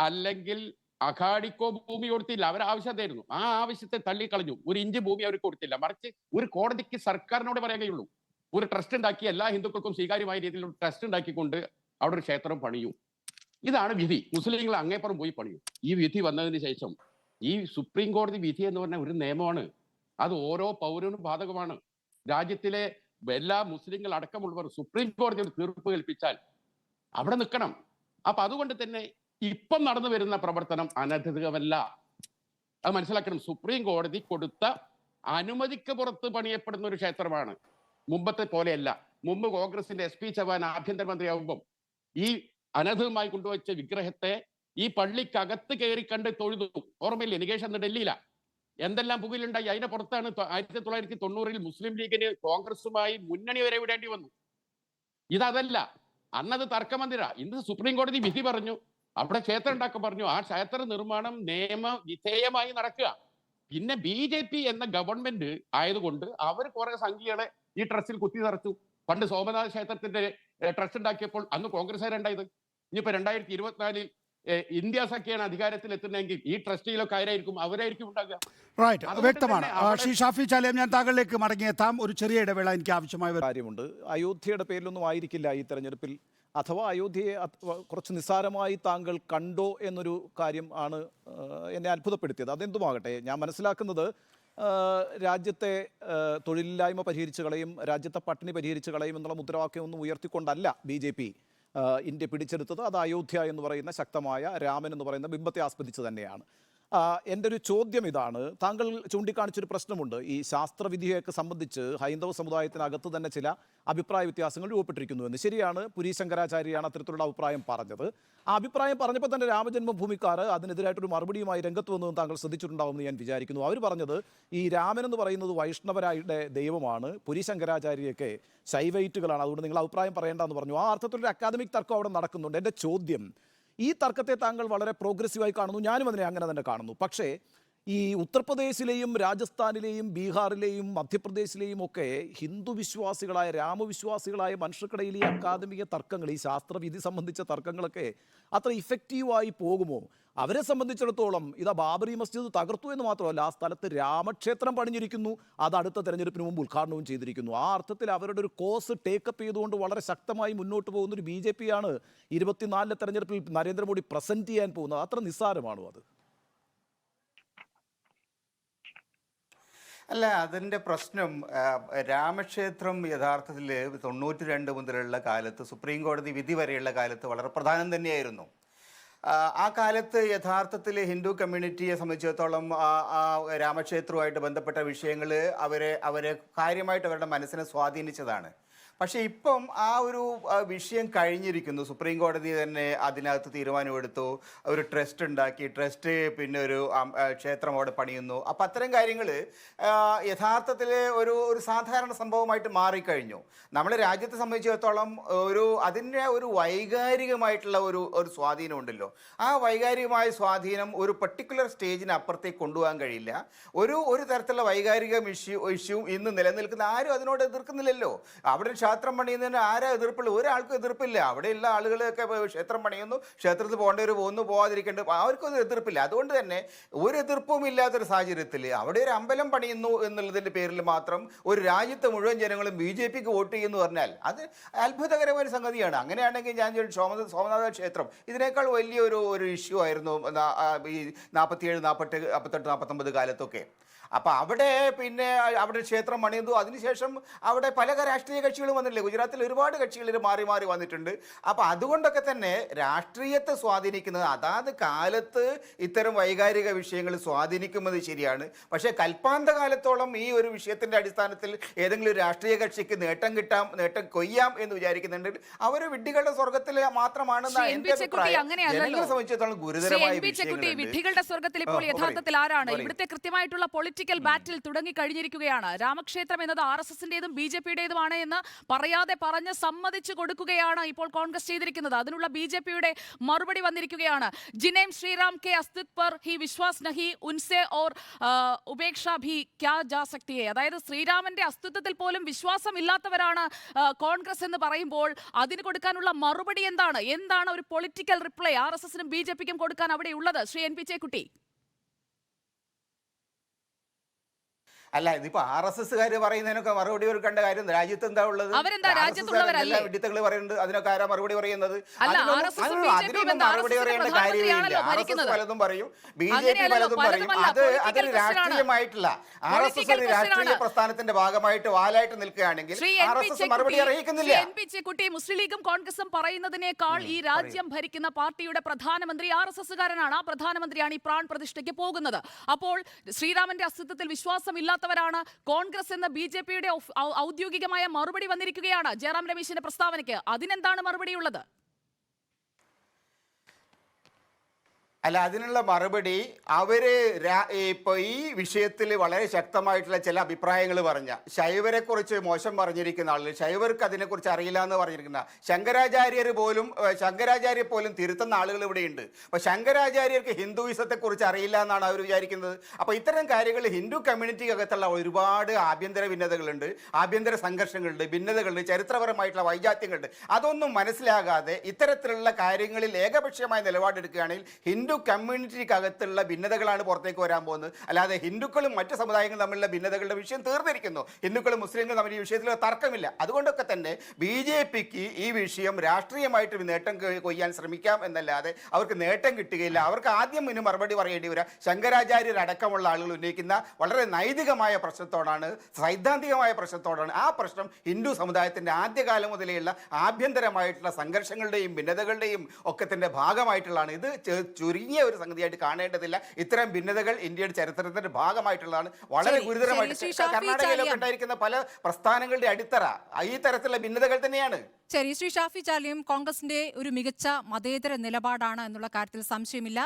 അല്ലെങ്കിൽ അഖാഡിക്കോ ഭൂമി കൊടുത്തില്ല. അവർ ആവശ്യത്തായിരുന്നു, ആ ആവശ്യത്തെ തള്ളിക്കളഞ്ഞു. ഒരു ഇഞ്ച് ഭൂമി അവർക്ക് കൊടുത്തില്ല. മറിച്ച് ഒരു കോടതിക്ക് സർക്കാരിനോട് പറയാൻ കഴിയുള്ളൂ, ഒരു ട്രസ്റ്റ് ഉണ്ടാക്കി എല്ലാ ഹിന്ദുക്കൾക്കും സ്വീകാര്യമായ രീതിയിൽ ഒരു ട്രസ്റ്റ് ഉണ്ടാക്കിക്കൊണ്ട് അവിടെ ഒരു ക്ഷേത്രം പണിയൂ. ഇതാണ് വിധി. മുസ്ലിങ്ങൾ അങ്ങേപ്പുറം പോയി പണിയും. ഈ വിധി വന്നതിന് ശേഷം ഈ സുപ്രീം കോടതി വിധി എന്ന് പറഞ്ഞ ഒരു നിയമമാണ്. അത് ഓരോ പൗരനും ബാധകമാണ്. രാജ്യത്തിലെ എല്ലാ മുസ്ലിങ്ങൾ അടക്കമുള്ളവർ സുപ്രീം കോടതി ഒരു തീർപ്പ് കൽപ്പിച്ചാൽ അവിടെ നിൽക്കണം. അപ്പൊ അതുകൊണ്ട് തന്നെ ഇപ്പം നടന്നു വരുന്ന പ്രവർത്തനം അനധികൃതമല്ല, അത് മനസ്സിലാക്കണം. സുപ്രീം കോടതി കൊടുത്ത അനുമതിക്ക് പുറത്ത് പണിയപ്പെടുന്ന ഒരു ക്ഷേത്രമാണ്. മുമ്പത്തെ പോലെയല്ല. മുമ്പ് കോൺഗ്രസിന്റെ SP ചവാൻ ആഭ്യന്തരമന്ത്രിയാവുമ്പം ഈ അനധികൃതമായി കൊണ്ടുവച്ച വിഗ്രഹത്തെ ഈ പള്ളിക്കകത്ത് കയറി കണ്ട് തൊഴുതു. ഓർമ്മയില്ലേ? നികേഷ് അന്ന് ഡൽഹിയില എന്തെല്ലാം പുകയിലുണ്ടായി. അതിന്റെ പുറത്താണ് 1990-ൽ മുസ്ലിം ലീഗിന് കോൺഗ്രസുമായി മുന്നണി വരെ വിടേണ്ടി വന്നു. ഇതല്ല, അന്നത് തർക്കമന്ദിര. ഇന്ന് സുപ്രീം കോടതി വിധി പറഞ്ഞു, അവിടെ ക്ഷേത്രം ഉണ്ടാക്കാൻ പറഞ്ഞു. ആ ക്ഷേത്ര നിർമ്മാണം നിയമവിധേയമായി നടക്കുക. പിന്നെ BJP എന്ന ഗവൺമെന്റ് ആയതുകൊണ്ട് അവർ കുറെ സംഖ്യകളെ ഈ ട്രസ്റ്റിൽ കുത്തി നിറച്ചു. പണ്ട് സോമനാഥ ക്ഷേത്രത്തിന്റെ ട്രസ്റ്റ് ഉണ്ടാക്കിയപ്പോൾ അന്ന് കോൺഗ്രസ്സുകാരുണ്ടായത്. ഇനിയിപ്പോ 2024-ൽ ഇന്ത്യ സഖ്യയാണ് അധികാരത്തിൽ എത്തുന്നതെങ്കിൽ ഈ ട്രസ്റ്റിയിലൊക്കെ ആരായിരിക്കും? അവരായിരിക്കും ഉണ്ടാകുക. റൈറ്റ്, വ്യക്തമാണ്. ശ്രീ ഷാഫി ചാലിയം, ഞാൻ താങ്കളിലേക്ക് മടങ്ങിയെത്താം. ഒരു ചെറിയ ഇടവേള എനിക്ക് ആവശ്യമായ കാര്യമുണ്ട്. അയോധ്യയുടെ പേരിലൊന്നും ആയിരിക്കില്ല ഈ തെരഞ്ഞെടുപ്പിൽ, അഥവാ അയോധ്യയെ കുറച്ച് നിസ്സാരമായി താങ്കൾ കണ്ടോ എന്നൊരു കാര്യം ആണ് എന്നെ അത്ഭുതപ്പെടുത്തിയത്. അതെന്തുമാകട്ടെ, ഞാൻ മനസ്സിലാക്കുന്നത് രാജ്യത്തെ തൊഴിലില്ലായ്മ പരിഹരിച്ച് കളയും, രാജ്യത്തെ പട്ടിണി പരിഹരിച്ച് കളയും എന്നുള്ള മുദ്രാവാക്യമൊന്നും ഉയർത്തിക്കൊണ്ടല്ല BJP ഇന്ത്യ പിടിച്ചെടുത്തത്. അത് അയോധ്യ എന്ന് പറയുന്ന ശക്തമായ രാമൻ എന്ന് പറയുന്ന ബിംബത്തെ ആസ്പദിച്ച് തന്നെയാണ്. എൻ്റെ ഒരു ചോദ്യം ഇതാണ്. താങ്കൾ ചൂണ്ടിക്കാണിച്ചൊരു പ്രശ്നമുണ്ട്. ഈ ശാസ്ത്രവിധിയൊക്കെ സംബന്ധിച്ച് ഹൈന്ദവ സമുദായത്തിനകത്ത് തന്നെ ചില അഭിപ്രായ വ്യത്യാസങ്ങൾ രൂപപ്പെട്ടിരിക്കുന്നു എന്ന്. ശരിയാണ്, പുരി ശങ്കരാചാര്യയാണ് അത്തരത്തിലുള്ള അഭിപ്രായം പറഞ്ഞത്. ആ അഭിപ്രായം പറഞ്ഞപ്പോൾ തന്നെ രാമജന്മഭൂമിക്കാർ അതിനെതിരായിട്ടൊരു മറുപടിയുമായി രംഗത്ത് വന്നതും താങ്കൾ ശ്രദ്ധിച്ചിട്ടുണ്ടാവുമെന്ന് ഞാൻ വിചാരിക്കുന്നു. അവർ പറഞ്ഞത് ഈ രാമൻ എന്ന് പറയുന്നത് വൈഷ്ണവരായുടെ ദൈവമാണ്, പുരി ശങ്കരാചാര്യയൊക്കെ ശൈവൈറ്റുകളാണ്, അതുകൊണ്ട് നിങ്ങൾ അഭിപ്രായം പറയേണ്ടെന്ന് പറഞ്ഞു. ആ അർത്ഥത്തിലൊരു അക്കാദമിക് തർക്കം അവിടെ നടക്കുന്നുണ്ട്. എൻ്റെ ചോദ്യം, ഈ തർക്കത്തെ താങ്കൾ വളരെ പ്രോഗ്രസീവായി കാണുന്നു, ഞാനും അതിനെ അങ്ങനെ തന്നെ കാണുന്നു. പക്ഷേ ഈ ഉത്തർപ്രദേശിലെയും രാജസ്ഥാനിലെയും ബീഹാറിലെയും മധ്യപ്രദേശിലെയും ഒക്കെ ഹിന്ദു വിശ്വാസികളായ രാമവിശ്വാസികളായ മനുഷ്യർക്കിടയിൽ ഈ അക്കാദമിക തർക്കങ്ങൾ, ഈ ശാസ്ത്രവിധി സംബന്ധിച്ച തർക്കങ്ങളൊക്കെ അത്ര ഇഫക്റ്റീവായി പോകുമോ? അവരെ സംബന്ധിച്ചിടത്തോളം ഇതാ ബാബറി മസ്ജിദ് തകർത്തു എന്ന് മാത്രമല്ല, ആ സ്ഥലത്ത് രാമക്ഷേത്രം പണിഞ്ഞിരിക്കുന്നു, അത് അടുത്ത തെരഞ്ഞെടുപ്പിന് മുമ്പ് ഉദ്ഘാടനവും ചെയ്തിരിക്കുന്നു. ആ അർത്ഥത്തിൽ അവരുടെ ഒരു കോഴ്സ് ടേക്കപ്പ് ചെയ്തുകൊണ്ട് വളരെ ശക്തമായി മുന്നോട്ട് പോകുന്ന ഒരു BJP ആണ് 24-ലെ തെരഞ്ഞെടുപ്പിൽ നരേന്ദ്രമോദി പ്രസന്റ് ചെയ്യാൻ പോകുന്നത്. അത്ര നിസ്സാരമാണോ അത്? അല്ല, അതിൻ്റെ പ്രശ്നം രാമക്ഷേത്രം യഥാർത്ഥത്തിൽ 92 മുതലുള്ള കാലത്ത്, സുപ്രീം കോടതി വിധി വരെയുള്ള കാലത്ത് വളരെ പ്രധാനം തന്നെയായിരുന്നു. ആ കാലത്ത് യഥാർത്ഥത്തിൽ ഹിന്ദു കമ്മ്യൂണിറ്റിയെ സംബന്ധിച്ചിടത്തോളം രാമക്ഷേത്രവുമായിട്ട് ബന്ധപ്പെട്ട വിഷയങ്ങൾ അവരെ കാര്യമായിട്ട് അവരുടെ മനസ്സിനെ സ്വാധീനിച്ചതാണ്. പക്ഷേ ഇപ്പം ആ ഒരു വിഷയം കഴിഞ്ഞിരിക്കുന്നു. സുപ്രീം കോടതി തന്നെ അതിനകത്ത് തീരുമാനമെടുത്തു, ഒരു ട്രസ്റ്റ് ഉണ്ടാക്കി, ട്രസ്റ്റ് പിന്നെ ഒരു ക്ഷേത്രം അവിടെ പണിയുന്നു. അപ്പം അത്തരം കാര്യങ്ങൾ യഥാർത്ഥത്തിൽ ഒരു സാധാരണ സംഭവമായിട്ട് മാറിക്കഴിഞ്ഞു. നമ്മുടെ രാജ്യത്തെ സംബന്ധിച്ചിടത്തോളം അതിൻ്റെ ഒരു വൈകാരികമായിട്ടുള്ള ഒരു സ്വാധീനം ഉണ്ടല്ലോ. ആ വൈകാരികമായ സ്വാധീനം ഒരു പെർട്ടിക്കുലർ സ്റ്റേജിന് അപ്പുറത്തേക്ക് കൊണ്ടുപോകാൻ കഴിയില്ല. ഒരു തരത്തിലുള്ള വൈകാരിക ഇഷ്യൂ ഇന്ന് നിലനിൽക്കുന്ന ആരും അതിനോട് എതിർക്കുന്നില്ലല്ലോ. അവിടെ ക്ഷേത്രം പണിയുന്നതിന് ആരാ എതിർപ്പുള്ളൂ? ഒരാൾക്കും എതിർപ്പില്ല. അവിടെയുള്ള ആളുകളൊക്കെ ക്ഷേത്രം പണിയുന്നു, ക്ഷേത്രത്തിൽ പോകേണ്ടവർ പോകുന്നു, പോകാതിരിക്കേണ്ട അവർക്കൊന്നും എതിർപ്പില്ല. അതുകൊണ്ട് തന്നെ ഒരു എതിർപ്പും ഇല്ലാത്തൊരു സാഹചര്യത്തിൽ അവിടെ ഒരു അമ്പലം പണിയുന്നു എന്നുള്ളതിൻ്റെ പേരിൽ മാത്രം ഒരു രാജ്യത്തെ മുഴുവൻ ജനങ്ങളും BJPക്ക് വോട്ട് ചെയ്യുന്നു പറഞ്ഞാൽ അത് അത്ഭുതകരമായ ഒരു സംഗതിയാണ്. അങ്ങനെയാണെങ്കിൽ ഞാൻ സോമനാഥ ക്ഷേത്രം ഇതിനേക്കാൾ വലിയൊരു ഇഷ്യൂ ആയിരുന്നു ഈ 47, 48, 49 കാലത്തൊക്കെ. അപ്പം അവിടെ പിന്നെ അവിടെ ക്ഷേത്രം പണിയുന്നു. അതിനുശേഷം അവിടെ പല രാഷ്ട്രീയ കക്ഷികളും വന്നില്ലേ? ഗുജറാത്തിൽ ഒരുപാട് കക്ഷികൾ മാറി മാറി വന്നിട്ടുണ്ട്. അപ്പം അതുകൊണ്ടൊക്കെ തന്നെ രാഷ്ട്രീയത്തെ സ്വാധീനിക്കുന്നത് അതാത് കാലത്ത് ഇത്തരം വൈകാരിക വിഷയങ്ങൾ സ്വാധീനിക്കുന്നത് ശരിയാണ്. പക്ഷേ കൽപ്പാന്ത കാലത്തോളം ഈ ഒരു വിഷയത്തിൻ്റെ അടിസ്ഥാനത്തിൽ ഏതെങ്കിലും ഒരു രാഷ്ട്രീയ കക്ഷിക്ക് നേട്ടം കൊയ്യാം എന്ന് വിചാരിക്കുന്നുണ്ടെങ്കിൽ അവർ വിഡ്ഢികളുടെ സ്വർഗത്തിൽ മാത്രമാണെന്ന് എൻ്റെ അഭിപ്രായം. ജനങ്ങളെ സംബന്ധിച്ചിടത്തോളം ഗുരുതരമായ വിഡ്ഢികളുടെ സ്വർഗത്തിൽ ഇപ്പോൾ യഥാർത്ഥത്തിൽ ആരാണ്? ഇവിടുത്തെ കൃത്യമായിട്ടുള്ള പൊളിറ്റിക്കൽ ബാറ്റിൽ തുടങ്ങി കഴിഞ്ഞിരിക്കുകയാണ്. രാമക്ഷേത്രം എന്നത് RSSന്റേതും BJPയുടേതുമാണ് എന്ന് പറയാതെ പറഞ്ഞ് സമ്മതിച്ചു കൊടുക്കുകയാണ് ഇപ്പോൾ കോൺഗ്രസ് ചെയ്തിരിക്കുന്നത്. അതിനുള്ള BJPയുടെ മറുപടി വന്നിരിക്കുകയാണ്. ജിനേം ശ്രീറാം കെ അസ്തിത്വ पर ही विश्वास नहीं उनसे और ഉപേക്ഷ भी क्या जा सकती है. അതായത് ശ്രീരാമന്റെ അസ്തിത്വത്തിൽ പോലും വിശ്വാസം ഇല്ലാത്തവരാണ് കോൺഗ്രസ് എന്ന് പറയുമ്പോൾ അതിന് കൊടുക്കാനുള്ള മറുപടി എന്താണ് ഒരു പൊളിറ്റിക്കൽ റിപ്ലൈ RSSനും BJPക്കും കൊടുക്കാൻ അവിടെ ഉള്ളത്? ശ്രീ NP ചേക്കുട്ടി. അല്ല, ഇതിപ്പോ RSSകാര് പറയുന്നതിനൊക്കെ മറുപടി കൊടുക്കേണ്ട കാര്യം രാജ്യത്ത് എന്താ ഉള്ളത്? വിഡിത്തകൾ പറയുന്നുണ്ട്, അതിനൊക്കെ ആരാ മറുപടി പറയുന്നത്? അതിനൊന്നും മറുപടി പറയേണ്ട കാര്യമില്ല. RSS പലതും പറയും, BJP പലതും പറയും. അതൊരു രാഷ്ട്രീയമായിട്ടുള്ള RSS ഒരു രാഷ്ട്രീയ പ്രസ്ഥാനത്തിന്റെ ഭാഗമായിട്ട് വാലായിട്ട് നിൽക്കുകയാണെങ്കിൽ RSS മറുപടി അറിയിക്കുന്നില്ല. കുട്ടി മുസ്ലിം ലീഗും കോൺഗ്രസും പറയുന്നതിനേക്കാൾ ഈ രാജ്യം ഭരിക്കുന്ന പാർട്ടിയുടെ പ്രധാനമന്ത്രി RSSകാരനാണ്. ആ പ്രധാനമന്ത്രിയാണ് ഈ പ്രാൺ പ്രതിഷ്ഠയ്ക്ക് പോകുന്നത്. അപ്പോൾ ശ്രീരാമന്റെ അസ്തിത്വത്തിൽ വിശ്വാസമില്ല ാണ് കോൺഗ്രസ് എന്ന BJPയുടെ ഔദ്യോഗികമായ മറുപടി വന്നിരിക്കുകയാണ് ജയറാം രമേശിന്റെ പ്രസ്താവനയ്ക്ക്. അതിനെന്താണ് മറുപടിയുള്ളത്? അല്ല, അതിനുള്ള മറുപടി അവര് ഇപ്പൊ ഈ വിഷയത്തിൽ വളരെ ശക്തമായിട്ടുള്ള ചില അഭിപ്രായങ്ങൾ പറഞ്ഞ ശൈവരെ കുറിച്ച് മോശം പറഞ്ഞിരിക്കുന്ന ആളുകൾ, ശൈവർക്ക് അതിനെക്കുറിച്ച് അറിയില്ല എന്ന് പറഞ്ഞിരിക്കുന്ന ശങ്കരാചാര്യരെ പോലും തിരുത്തുന്ന ആളുകൾ ഇവിടെയുണ്ട്. അപ്പൊ ശങ്കരാചാര്യർക്ക് ഹിന്ദുയിസത്തെ കുറിച്ച് അറിയില്ല എന്നാണ് അവർ വിചാരിക്കുന്നത്. അപ്പൊ ഇത്തരം കാര്യങ്ങൾ ഹിന്ദു കമ്മ്യൂണിറ്റിക്കകത്തുള്ള ഒരുപാട് ആഭ്യന്തര ഭിന്നതകളുണ്ട്, ആഭ്യന്തര സംഘർഷങ്ങളുണ്ട്, ഭിന്നതകളുണ്ട്, ചരിത്രപരമായിട്ടുള്ള വൈജാത്യങ്ങളുണ്ട്. അതൊന്നും മനസ്സിലാകാതെ ഇത്തരത്തിലുള്ള കാര്യങ്ങളിൽ ഏകപക്ഷീയമായ നിലപാടെടുക്കുകയാണെങ്കിൽ ഹിന്ദു കമ്മ്യൂണിറ്റിക്കകത്തുള്ള ഭിന്നതകളാണ് പുറത്തേക്ക് വരാൻ പോകുന്നത്. അല്ലാതെ ഹിന്ദുക്കളും മറ്റു സമുദായങ്ങളും തമ്മിലുള്ള ഭിന്നതകളുടെ വിഷയം തീർന്നിരിക്കുന്നു. ഹിന്ദുക്കളും മുസ്ലിങ്ങളും തമ്മിൽ ഈ വിഷയത്തിൽ തർക്കമില്ല. അതുകൊണ്ടൊക്കെ തന്നെ BJPക്ക് ഈ വിഷയം രാഷ്ട്രീയമായിട്ട് നേട്ടം കൊയ്യാൻ ശ്രമിക്കാം എന്നല്ലാതെ അവർക്ക് നേട്ടം കിട്ടുകയില്ല. അവർക്ക് ആദ്യം മുന്നേ മറുപടി പറയേണ്ടി വരിക ശങ്കരാചാര്യരടക്കമുള്ള ആളുകൾ ഉന്നയിക്കുന്ന വളരെ നൈതികമായ പ്രശ്നത്തോടാണ്, സൈദ്ധാന്തികമായ പ്രശ്നത്തോടാണ്. ആ പ്രശ്നം ഹിന്ദു സമുദായത്തിന്റെ ആദ്യകാലം മുതലെയുള്ള ആഭ്യന്തരമായിട്ടുള്ള സംഘർഷങ്ങളുടെയും ഭിന്നതകളുടെയും ഒക്കെ തന്നെ ഭാഗമായിട്ടുള്ളതാണ്. ഇത് ചുരുങ്ങിയ ഒരു സംഗതിയായിട്ട് കാണേണ്ടതില്ല. ഇത്തരം ഭിന്നതകൾ ഇന്ത്യയുടെ ചരിത്രത്തിന്റെ ഭാഗമായിട്ടുള്ളതാണ്. വളരെ ഗുരുതരമായിട്ട് കർണാടകയിലൊക്കെ ഉണ്ടായിരിക്കുന്ന പല പ്രസ്ഥാനങ്ങളുടെ അടിത്തറ ഈ തരത്തിലുള്ള ഭിന്നതകൾ തന്നെയാണ്. ശരി, ശ്രീ ഷാഫി ചാലിയും കോൺഗ്രസിന്റെ ഒരു മികച്ച മതേതര നിലപാടാണ് എന്നുള്ള കാര്യത്തിൽ സംശയമില്ല.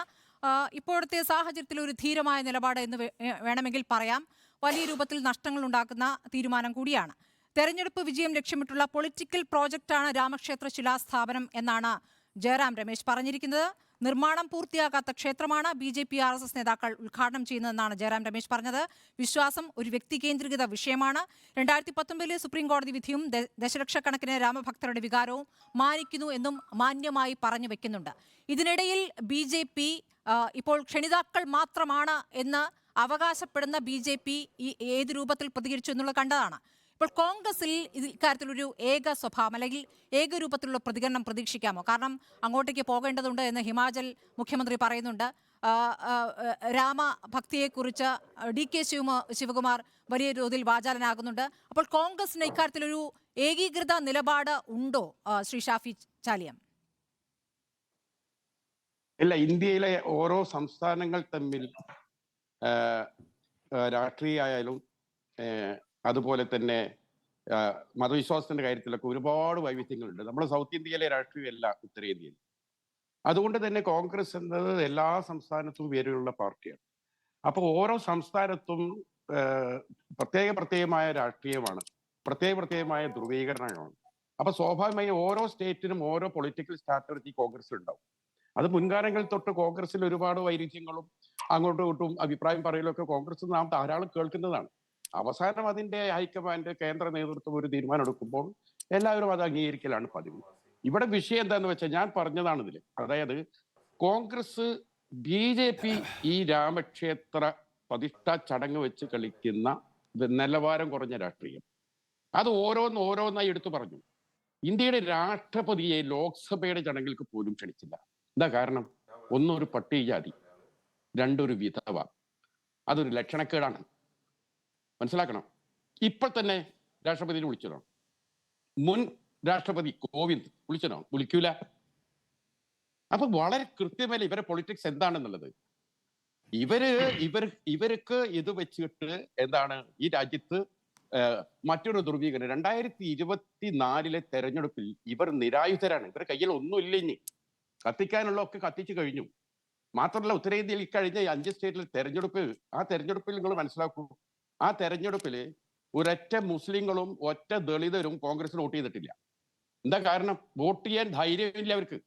ഇപ്പോഴത്തെ സാഹചര്യത്തിൽ ഒരു ധീരമായ നിലപാട് എന്ന് വേണമെങ്കിൽ പറയാം. വലിയ രൂപത്തിൽ നഷ്ടങ്ങൾ ഉണ്ടാക്കുന്ന തീരുമാനം കൂടിയാണ്. തെരഞ്ഞെടുപ്പ് വിജയം ലക്ഷ്യമിട്ടുള്ള പൊളിറ്റിക്കൽ പ്രോജക്റ്റാണ് രാമക്ഷേത്ര ശിലാസ്ഥാപനം എന്നാണ് ജയറാം രമേശ് പറഞ്ഞിരിക്കുന്നത്. നിർമ്മാണം പൂർത്തിയാകാത്ത ക്ഷേത്രമാണ് BJP RSS നേതാക്കൾ ഉദ്ഘാടനം ചെയ്യുന്നതെന്നാണ് ജയറാം രമേശ് പറഞ്ഞത്. വിശ്വാസം ഒരു വ്യക്തി കേന്ദ്രീകൃത വിഷയമാണ്. 2019 സുപ്രീം കോടതി വിധിയും ദശലക്ഷക്കണക്കിന് രാമഭക്തരുടെ വികാരവും മാനിക്കുന്നു എന്നും മാന്യമായി പറഞ്ഞു വെക്കുന്നുണ്ട്. ഇതിനിടയിൽ BJP ഇപ്പോൾ ക്ഷണിതാക്കൾ മാത്രമാണ് എന്ന് അവകാശപ്പെടുന്ന BJP ഏത് രൂപത്തിൽ പ്രതികരിച്ചു എന്നുള്ളത് കണ്ടതാണ്. ഇപ്പോൾ കോൺഗ്രസിൽ ഇക്കാര്യത്തിലൊരു ഏക സ്വഭാവം അല്ലെങ്കിൽ ഏകരൂപത്തിലുള്ള പ്രതികരണം പ്രതീക്ഷിക്കാമോ? കാരണം അങ്ങോട്ടേക്ക് പോകേണ്ടതുണ്ട് എന്ന് ഹിമാചൽ മുഖ്യമന്ത്രി പറയുന്നുണ്ട്. രാമഭക്തിയെക്കുറിച്ച് DK ശിവകുമാർ വലിയ തോതിൽ വാചാലനാകുന്നുണ്ട്. അപ്പോൾ കോൺഗ്രസിന് ഇക്കാര്യത്തിലൊരു ഏകീകൃത നിലപാട് ഉണ്ടോ ശ്രീ ഷാഫി ചാലിയം? ഇല്ല, ഇന്ത്യയിലെ ഓരോ സംസ്ഥാനങ്ങൾ തമ്മിൽ രാഷ്ട്രീയമായാലും അതുപോലെ തന്നെ മതവിശ്വാസത്തിന്റെ കാര്യത്തിലൊക്കെ ഒരുപാട് വൈവിധ്യങ്ങളുണ്ട്. നമ്മുടെ സൗത്ത് ഇന്ത്യയിലെ രാഷ്ട്രീയമല്ല ഉത്തരേന്ത്യയിൽ. അതുകൊണ്ട് തന്നെ കോൺഗ്രസ് എന്നത് എല്ലാ സംസ്ഥാനത്തും വേരുള്ള പാർട്ടിയാണ്. അപ്പോൾ ഓരോ സംസ്ഥാനത്തും പ്രത്യേകമായ രാഷ്ട്രീയമാണ്, പ്രത്യേകമായ ധ്രുവീകരണമാണ്. അപ്പൊ സ്വാഭാവികമായി ഓരോ സ്റ്റേറ്റിനും ഓരോ പൊളിറ്റിക്കൽ സ്ട്രാറ്റജി കോൺഗ്രസ് ഉണ്ടാവും. അത് മുൻകാലങ്ങളിൽ തൊട്ട് കോൺഗ്രസിൽ ഒരുപാട് വൈരുദ്ധ്യങ്ങളും അങ്ങോട്ടും ഇങ്ങോട്ടും അഭിപ്രായം പറയലൊക്കെ കോൺഗ്രസ് നാം ധാരാളം കേൾക്കുന്നതാണ്. അവസാനം അതിന്റെ ഹൈക്കമാൻഡ് കേന്ദ്ര നേതൃത്വം ഒരു തീരുമാനം എടുക്കുമ്പോൾ എല്ലാവരും അത് അംഗീകരിക്കലാണ് പതിവ്. ഇവിടെ വിഷയം എന്താന്ന് വെച്ചാൽ ഞാൻ പറഞ്ഞതാണ് ഇതിൽ, അതായത് കോൺഗ്രസ് BJP ഈ രാമക്ഷേത്ര പ്രതിഷ്ഠ ചടങ്ങ് വെച്ച് കളിക്കുന്ന നിലവാരം കുറഞ്ഞ രാഷ്ട്രീയം അത് ഓരോന്നായി എടുത്തു പറഞ്ഞു. ഇന്ത്യയുടെ രാഷ്ട്രപതിയെ ലോക്സഭയുടെ ചടങ്ങുകൾക്ക് പോലും ക്ഷണിച്ചില്ല. എന്താ കാരണം? ഒന്നൊരു പട്ടികജാതി, രണ്ടൊരു വിധവ. അതൊരു ലക്ഷണക്കേടാണ്, മനസ്സിലാക്കണം. ഇപ്പോൾ തന്നെ രാഷ്ട്രപതിനെ വിളിച്ചോ? മുൻ രാഷ്ട്രപതി കോവിന്ദ് വിളിച്ചോ? വിളിക്കൂല. അപ്പൊ വളരെ കൃത്യമായി ഇവരെ പൊളിറ്റിക്സ് എന്താണെന്നുള്ളത് ഇവർക്ക് ഇത് വെച്ചിട്ട് എന്താണ് ഈ രാജ്യത്ത് മറ്റൊരു ധ്രുവീകരണം. 2024 തെരഞ്ഞെടുപ്പിൽ ഇവർ നിരായുധരാണ്. ഇവരുടെ കയ്യിൽ ഒന്നുമില്ല. ഇനി കത്തിക്കാനുള്ള ഒക്കെ കത്തിച്ചു കഴിഞ്ഞു. മാത്രമല്ല ഉത്തരേന്ത്യയിൽ കഴിഞ്ഞ 5 സ്റ്റേറ്റിലെ തെരഞ്ഞെടുപ്പ്, ആ തെരഞ്ഞെടുപ്പിൽ നിങ്ങൾ മനസ്സിലാക്കൂ, ആ തെരഞ്ഞെടുപ്പിൽ ഒരൊറ്റ മുസ്ലിങ്ങളും ഒറ്റ ദളിതരും കോൺഗ്രസിന് വോട്ട് ചെയ്തിട്ടില്ല. എന്താ കാരണം? വോട്ട് ചെയ്യാൻ ധൈര്യമില്ല അവർക്ക്.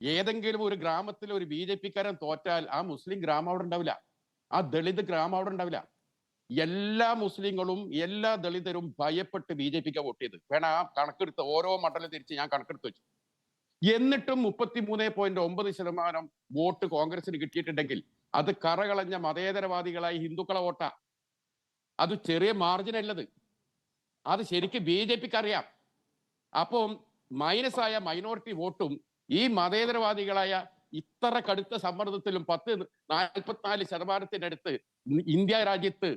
ഏതെങ്കിലും ഒരു ഗ്രാമത്തിൽ ഒരു BJP-കാരൻ തോറ്റാൽ ആ മുസ്ലിം ഗ്രാമം അവിടെ ഉണ്ടാവില്ല, ആ ദളിത് ഗ്രാമം അവിടെ ഉണ്ടാവില്ല. എല്ലാ മുസ്ലിങ്ങളും എല്ലാ ദളിതരും ഭയപ്പെട്ട് BJP-ക്ക് വോട്ട് ചെയ്ത്. വേണം ആ കണക്കെടുത്ത് ഓരോ മണ്ഡലം തിരിച്ച് ഞാൻ കണക്കെടുത്ത് വെച്ചു. എന്നിട്ടും 33.9% വോട്ട് കോൺഗ്രസിന് കിട്ടിയിട്ടുണ്ടെങ്കിൽ അത് കറകളഞ്ഞ മതേതരവാദികളായി ഹിന്ദുക്കളെ വോട്ടാ. അത് ചെറിയ മാർജിൻ അല്ലത്. അത് ശരിക്കും BJP-ക്ക് അറിയാം. അപ്പം മൈനസായ മൈനോറിറ്റി വോട്ടും ഈ മതേതരവാദികളായ ഇത്ര കടുത്ത സമ്മർദ്ദത്തിലും 44% ഇന്ത്യ രാജ്യത്ത്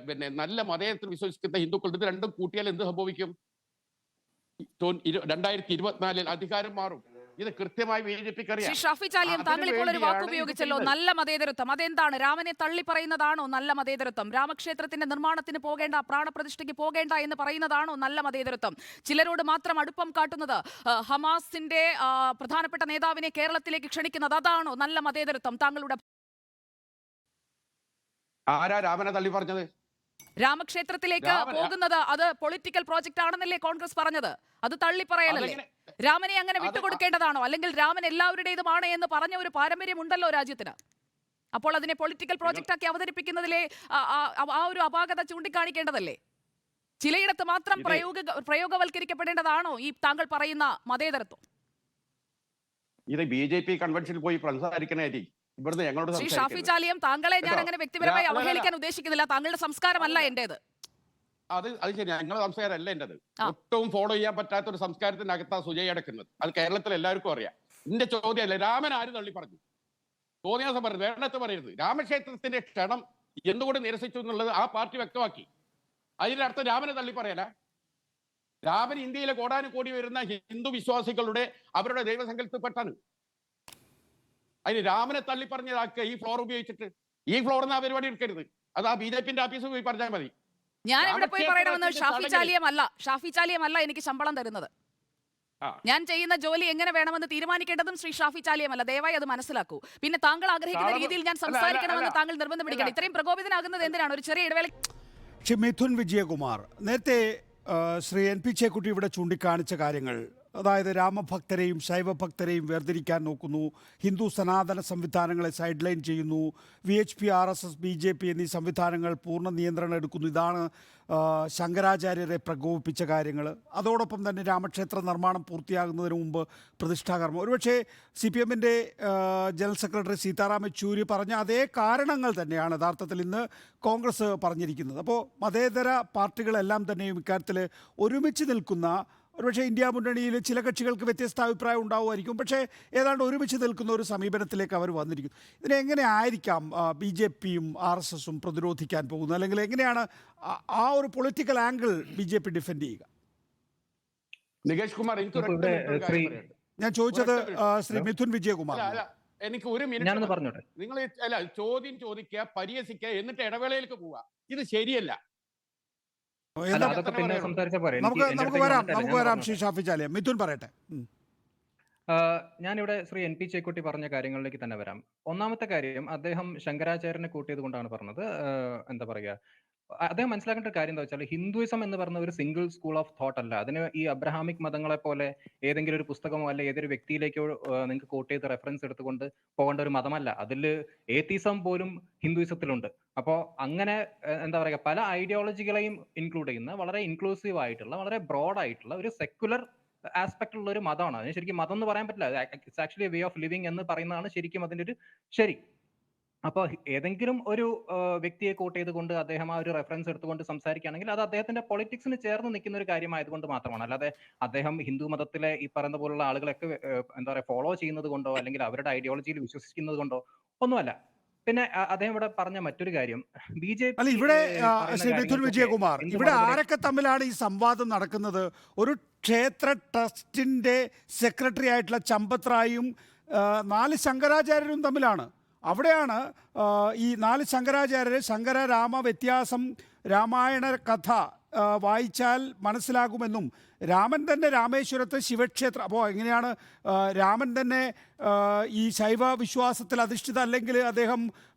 പിന്നെ നല്ല മതേതരത്തിൽ വിശ്വസിക്കുന്ന ഹിന്ദുക്കൾ ഇത് രണ്ടും കൂട്ടിയാൽ എന്ത് സംഭവിക്കും? 2024 അധികാരം മാറും. ഇത് കൃത്യമായി BJP-ക്ക് അറിയാം. ശ്രീ ഷാഫി ചാലിയം, താങ്കൾ ഇപ്പോൾ ഒരു വാക്ക് ഉപയോഗിച്ചല്ലോ, നല്ല മതേതരത്വം. അതെന്താണ്? രാമനെ തള്ളി പറയുന്നതാണോ നല്ല മതേതരത്വം? രാമക്ഷേത്രത്തിന്റെ നിർമ്മാണത്തിന് പോകേണ്ട, പ്രാണപ്രതിഷ്ഠയ്ക്ക് പോകേണ്ട എന്ന് പറയുന്നതാണോ നല്ല മതേതരത്വം? ചിലരോട് മാത്രം അടുപ്പം കാട്ടുന്നത്, ഹമാസിന്റെ പ്രധാനപ്പെട്ട നേതാവിനെ കേരളത്തിലേക്ക് ക്ഷണിക്കുന്നത്, അതാണോ നല്ല മതേതരത്വം താങ്കളുടെ? ആരാ രാമനെ തള്ളി പറഞ്ഞത്? രാമക്ഷേത്രത്തിലേക്ക് പോകുന്നത് അത് പൊളിറ്റിക്കൽ പ്രോജക്റ്റ് ആണെന്നല്ലേ കോൺഗ്രസ് പറഞ്ഞത്? അത് തള്ളി പറയലല്ലേ? രാമനെ അങ്ങനെ വിട്ടുകൊടുക്കേണ്ടതാണോ? അല്ലെങ്കിൽ രാമൻ എല്ലാവരുടേതുമാണ് എന്ന് പറഞ്ഞ ഒരു പാരമ്പര്യം ഉണ്ടല്ലോ രാജ്യത്തിന്. അപ്പോൾ അതിനെ പൊളിറ്റിക്കൽ പ്രോജക്റ്റ് ആക്കി അവതരിപ്പിക്കുന്നതിലെ ആ ഒരു അപാകത ചൂണ്ടിക്കാണിക്കേണ്ടതല്ലേ? ചിലയിടത്ത് മാത്രം പ്രയോഗവൽക്കരിക്കപ്പെടേണ്ടതാണോ ഈ താങ്കൾ പറയുന്ന മതേതരത്വം? ഇത് BJP കൺവെൻഷനിൽ പോയി സംസാരിക്കണേ. ഇവിടുന്ന് ഞങ്ങളോട് ശ്രീ ഷാഫി ചാലിയം, താങ്കളെ ഞാൻ അങ്ങനെ വ്യക്തിപരമായി അവഹേളിക്കാൻ ഉദ്ദേശിക്കുന്നില്ല. താങ്കളുടെ സംസ്കാരമല്ല എന്റേത്. അത് ശരി, ഞങ്ങളുടെ സംസ്കാരമല്ല എന്റേത്. ഒട്ടും ഫോളോ ചെയ്യാൻ പറ്റാത്ത ഒരു സംസ്കാരത്തിനകത്താ സുജയ് അടക്കുന്നത്. അത് കേരളത്തിൽ എല്ലാവർക്കും അറിയാം. എന്റെ ചോദ്യമല്ലേ രാമൻ ആര് തള്ളി പറഞ്ഞു? തോന്നിയാസം പറഞ്ഞു, വേണ്ടത്ത് പറയരുത്. രാമക്ഷേത്രത്തിന്റെ ക്ഷണം എന്തുകൊണ്ട് നിരസിച്ചു എന്നുള്ളത് ആ പാർട്ടി വ്യക്തമാക്കി. അതിന്റെ അർത്ഥം രാമനെ തള്ളി പറയല. രാമൻ ഇന്ത്യയിലെ കോടാനുകോടി വരുന്ന ഹിന്ദു വിശ്വാസികളുടെ അവരുടെ ദൈവസങ്കല്പപ്പെട്ടാണ്. അതിന് രാമനെ തള്ളി പറഞ്ഞതാക്കുക ഈ ഫ്ലോർ ഉപയോഗിച്ചിട്ട്. ഈ ഫ്ലോറിന് ആ പരിപാടി എടുക്കരുത്. അത് ആ BJP-ന്റെ ഓഫീസിൽ പോയി പറഞ്ഞാൽ മതി. ഞാൻ ഇവിടെ പോയി പറയണമെന്ന് ഷാഫി ചാലിയമല്ല എനിക്ക് ശമ്പളം തരുന്നത്. ഞാൻ ചെയ്യുന്ന ജോലി എങ്ങനെ വേണമെന്ന് തീരുമാനിക്കേണ്ടതും ശ്രീ ഷാഫി ചാലിയമല്ല. ദയവായി അത് മനസ്സിലാക്കൂ. പിന്നെ താങ്കൾ ആഗ്രഹിക്കുന്ന രീതിയിൽ ഞാൻ സംസാരിക്കണമെന്ന് താങ്കൾ നിർബന്ധം പിടിക്കണം. ഇത്രയും പ്രകോപിതനാകുന്നത് എന്തിനാണ്? ഒരു ചെറിയ ഇടവേള. ശ്രീ മിഥുൻ വിജയകുമാർ, നേരത്തെ ശ്രീ NP ചേക്കുട്ടി ഇവിടെ ചൂണ്ടിക്കാണിച്ച കാര്യങ്ങൾ, അതായത് രാമഭക്തരെയും ശൈവഭക്തരെയും വേർതിരിക്കാൻ നോക്കുന്നു, ഹിന്ദു സനാതന സംവിധാനങ്ങളെ സൈഡ് ലൈൻ ചെയ്യുന്നു, VHP, RSS, BJP എന്നീ സംവിധാനങ്ങൾ പൂർണ്ണ നിയന്ത്രണം എടുക്കുന്നു. ഇതാണ് ശങ്കരാചാര്യരെ പ്രകോപിപ്പിച്ച കാര്യങ്ങൾ. അതോടൊപ്പം തന്നെ രാമക്ഷേത്ര നിർമ്മാണം പൂർത്തിയാകുന്നതിന് മുമ്പ് പ്രതിഷ്ഠാകർമ്മം. ഒരുപക്ഷെ CPM-ന്റെ ജനറൽ സെക്രട്ടറി സീതാറാം യെച്ചൂരി പറഞ്ഞ അതേ കാരണങ്ങൾ തന്നെയാണ് യഥാർത്ഥത്തിൽ ഇന്ന് കോൺഗ്രസ് പറഞ്ഞിരിക്കുന്നത്. അപ്പോൾ മതേതര പാർട്ടികളെല്ലാം തന്നെയും ഇക്കാര്യത്തിൽ ഒരുമിച്ച് നിൽക്കുന്ന, ഒരുപക്ഷെ ഇന്ത്യ മുന്നണിയിൽ ചില കക്ഷികൾക്ക് വ്യത്യസ്ത അഭിപ്രായം ഉണ്ടാവുമായിരിക്കും, പക്ഷേ ഏതാണ്ട് ഒരുമിച്ച് നിൽക്കുന്ന ഒരു സമീപനത്തിലേക്ക് അവർ വന്നിരിക്കുന്നു. ഇതിനെങ്ങനെ ആയിരിക്കാം BJP-യും RSS-ഉം പ്രതിരോധിക്കാൻ പോകുന്നത്? അല്ലെങ്കിൽ എങ്ങനെയാണ് ആ ഒരു പൊളിറ്റിക്കൽ ആംഗിൾ BJP ഡിഫെൻഡ് ചെയ്യുക? നികേഷ് കുമാർ, ഞാൻ ചോദിച്ചത് ശ്രീ മിഥുൻ വിജയകുമാർ. എനിക്ക് ഒരു മിനിറ്റ് പറഞ്ഞോട്ടെ. നിങ്ങൾ ചോദ്യം ചോദിക്കുക, പരിഹസിക്കുക, എന്നിട്ട് ഇടവേളയിലേക്ക് പോവുക. ഇത് ശരിയല്ല. നമുക്ക് വരാം ശ്രീ ഷാഫി ചാലിയം. മിഥുൻ പറയട്ടെ. ഞാനിവിടെ ശ്രീ NP ചേക്കുട്ടി പറഞ്ഞ കാര്യങ്ങളിലേക്ക് തന്നെ വരാം. ഒന്നാമത്തെ കാര്യം, അദ്ദേഹം ശങ്കരാചാര്യനെ കൂട്ടിയത് കൊണ്ടാണ് പറഞ്ഞത്. എന്താ പറയുക, അദ്ദേഹം മനസ്സിലാക്കേണ്ട ഒരു കാര്യം എന്താ വെച്ചാൽ, ഹിന്ദുയിസം എന്ന് പറയുന്ന ഒരു സിംഗിൾ സ്കൂൾ ഓഫ് തോട്ട് അല്ല. അതിന് ഈ അബ്രഹാമിക് മതങ്ങളെ പോലെ ഏതെങ്കിലും ഒരു പുസ്തകമോ അല്ലെ ഏതൊരു വ്യക്തിയിലേക്കോ നിങ്ങൾക്ക് കോട്ട് ചെയ്ത് റെഫറൻസ് എടുത്തുകൊണ്ട് പോകേണ്ട ഒരു മതമല്ല. അതിൽ ഏത്തീസം പോലും ഹിന്ദുയിസത്തിലുണ്ട്. അപ്പോൾ അങ്ങനെ എന്താ പറയുക, പല ഐഡിയോളജികളെയും ഇൻക്ലൂഡ് ചെയ്യുന്ന വളരെ ഇൻക്ലൂസീവ് ആയിട്ടുള്ള, വളരെ ബ്രോഡ് ആയിട്ടുള്ള ഒരു സെക്യുലർ ആസ്പെക്ട് ഉള്ള ഒരു മതമാണ്. അതിന് ശരിക്കും മതം എന്ന് പറയാൻ പറ്റില്ല. It's actually a way of living എന്ന് പറയുന്നതാണ് ശരിക്കും അതിന്റെ ഒരു ശരി. അപ്പോൾ ഏതെങ്കിലും ഒരു വ്യക്തിയെ കോട്ട് ചെയ്തുകൊണ്ട് അദ്ദേഹം ആ ഒരു റെഫറൻസ് എടുത്തുകൊണ്ട് സംസാരിക്കുകയാണെങ്കിൽ അത് അദ്ദേഹത്തിന്റെ പൊളിറ്റിക്സിന് ചേർന്ന് നിൽക്കുന്ന ഒരു കാര്യമായതുകൊണ്ട് മാത്രമാണ്. അല്ലാതെ അദ്ദേഹം ഹിന്ദു മതത്തിലെ ഈ പറയുന്ന പോലുള്ള ആളുകളൊക്കെ എന്താ പറയുക ഫോളോ ചെയ്യുന്നത് കൊണ്ടോ അല്ലെങ്കിൽ അവരുടെ ഐഡിയോളജിയിൽ വിശ്വസിക്കുന്നത് കൊണ്ടോ ഒന്നുമല്ല. പിന്നെ അദ്ദേഹം ഇവിടെ പറഞ്ഞ മറ്റൊരു കാര്യം, BJP ഇവിടെ ശ്രീ മിഥുൻ വിജയകുമാർ, ഇവിടെ ആരൊക്കെ തമ്മിലാണ് ഈ സംവാദം നടക്കുന്നത്? ഒരു ക്ഷേത്ര ട്രസ്റ്റിന്റെ സെക്രട്ടറി ആയിട്ടുള്ള ചമ്പത് റായും 4 ശങ്കരാചാര്യരും തമ്മിലാണ്. അവിടെയാണ് ഈ 4 ശങ്കരാചാര്യരെ ശങ്കര രാമ വ്യത്യാസം രാമായണ കഥ വായിച്ചാൽ മനസ്സിലാകുമെന്നും രാമൻ തന്നെ രാമേശ്വരത്ത് ശിവക്ഷേത്രം, അപ്പോൾ എങ്ങനെയാണ് രാമൻ തന്നെ ഈ ശൈവ വിശ്വാസത്തിൽ അധിഷ്ഠിത അല്ലെങ്കിൽ അദ്ദേഹം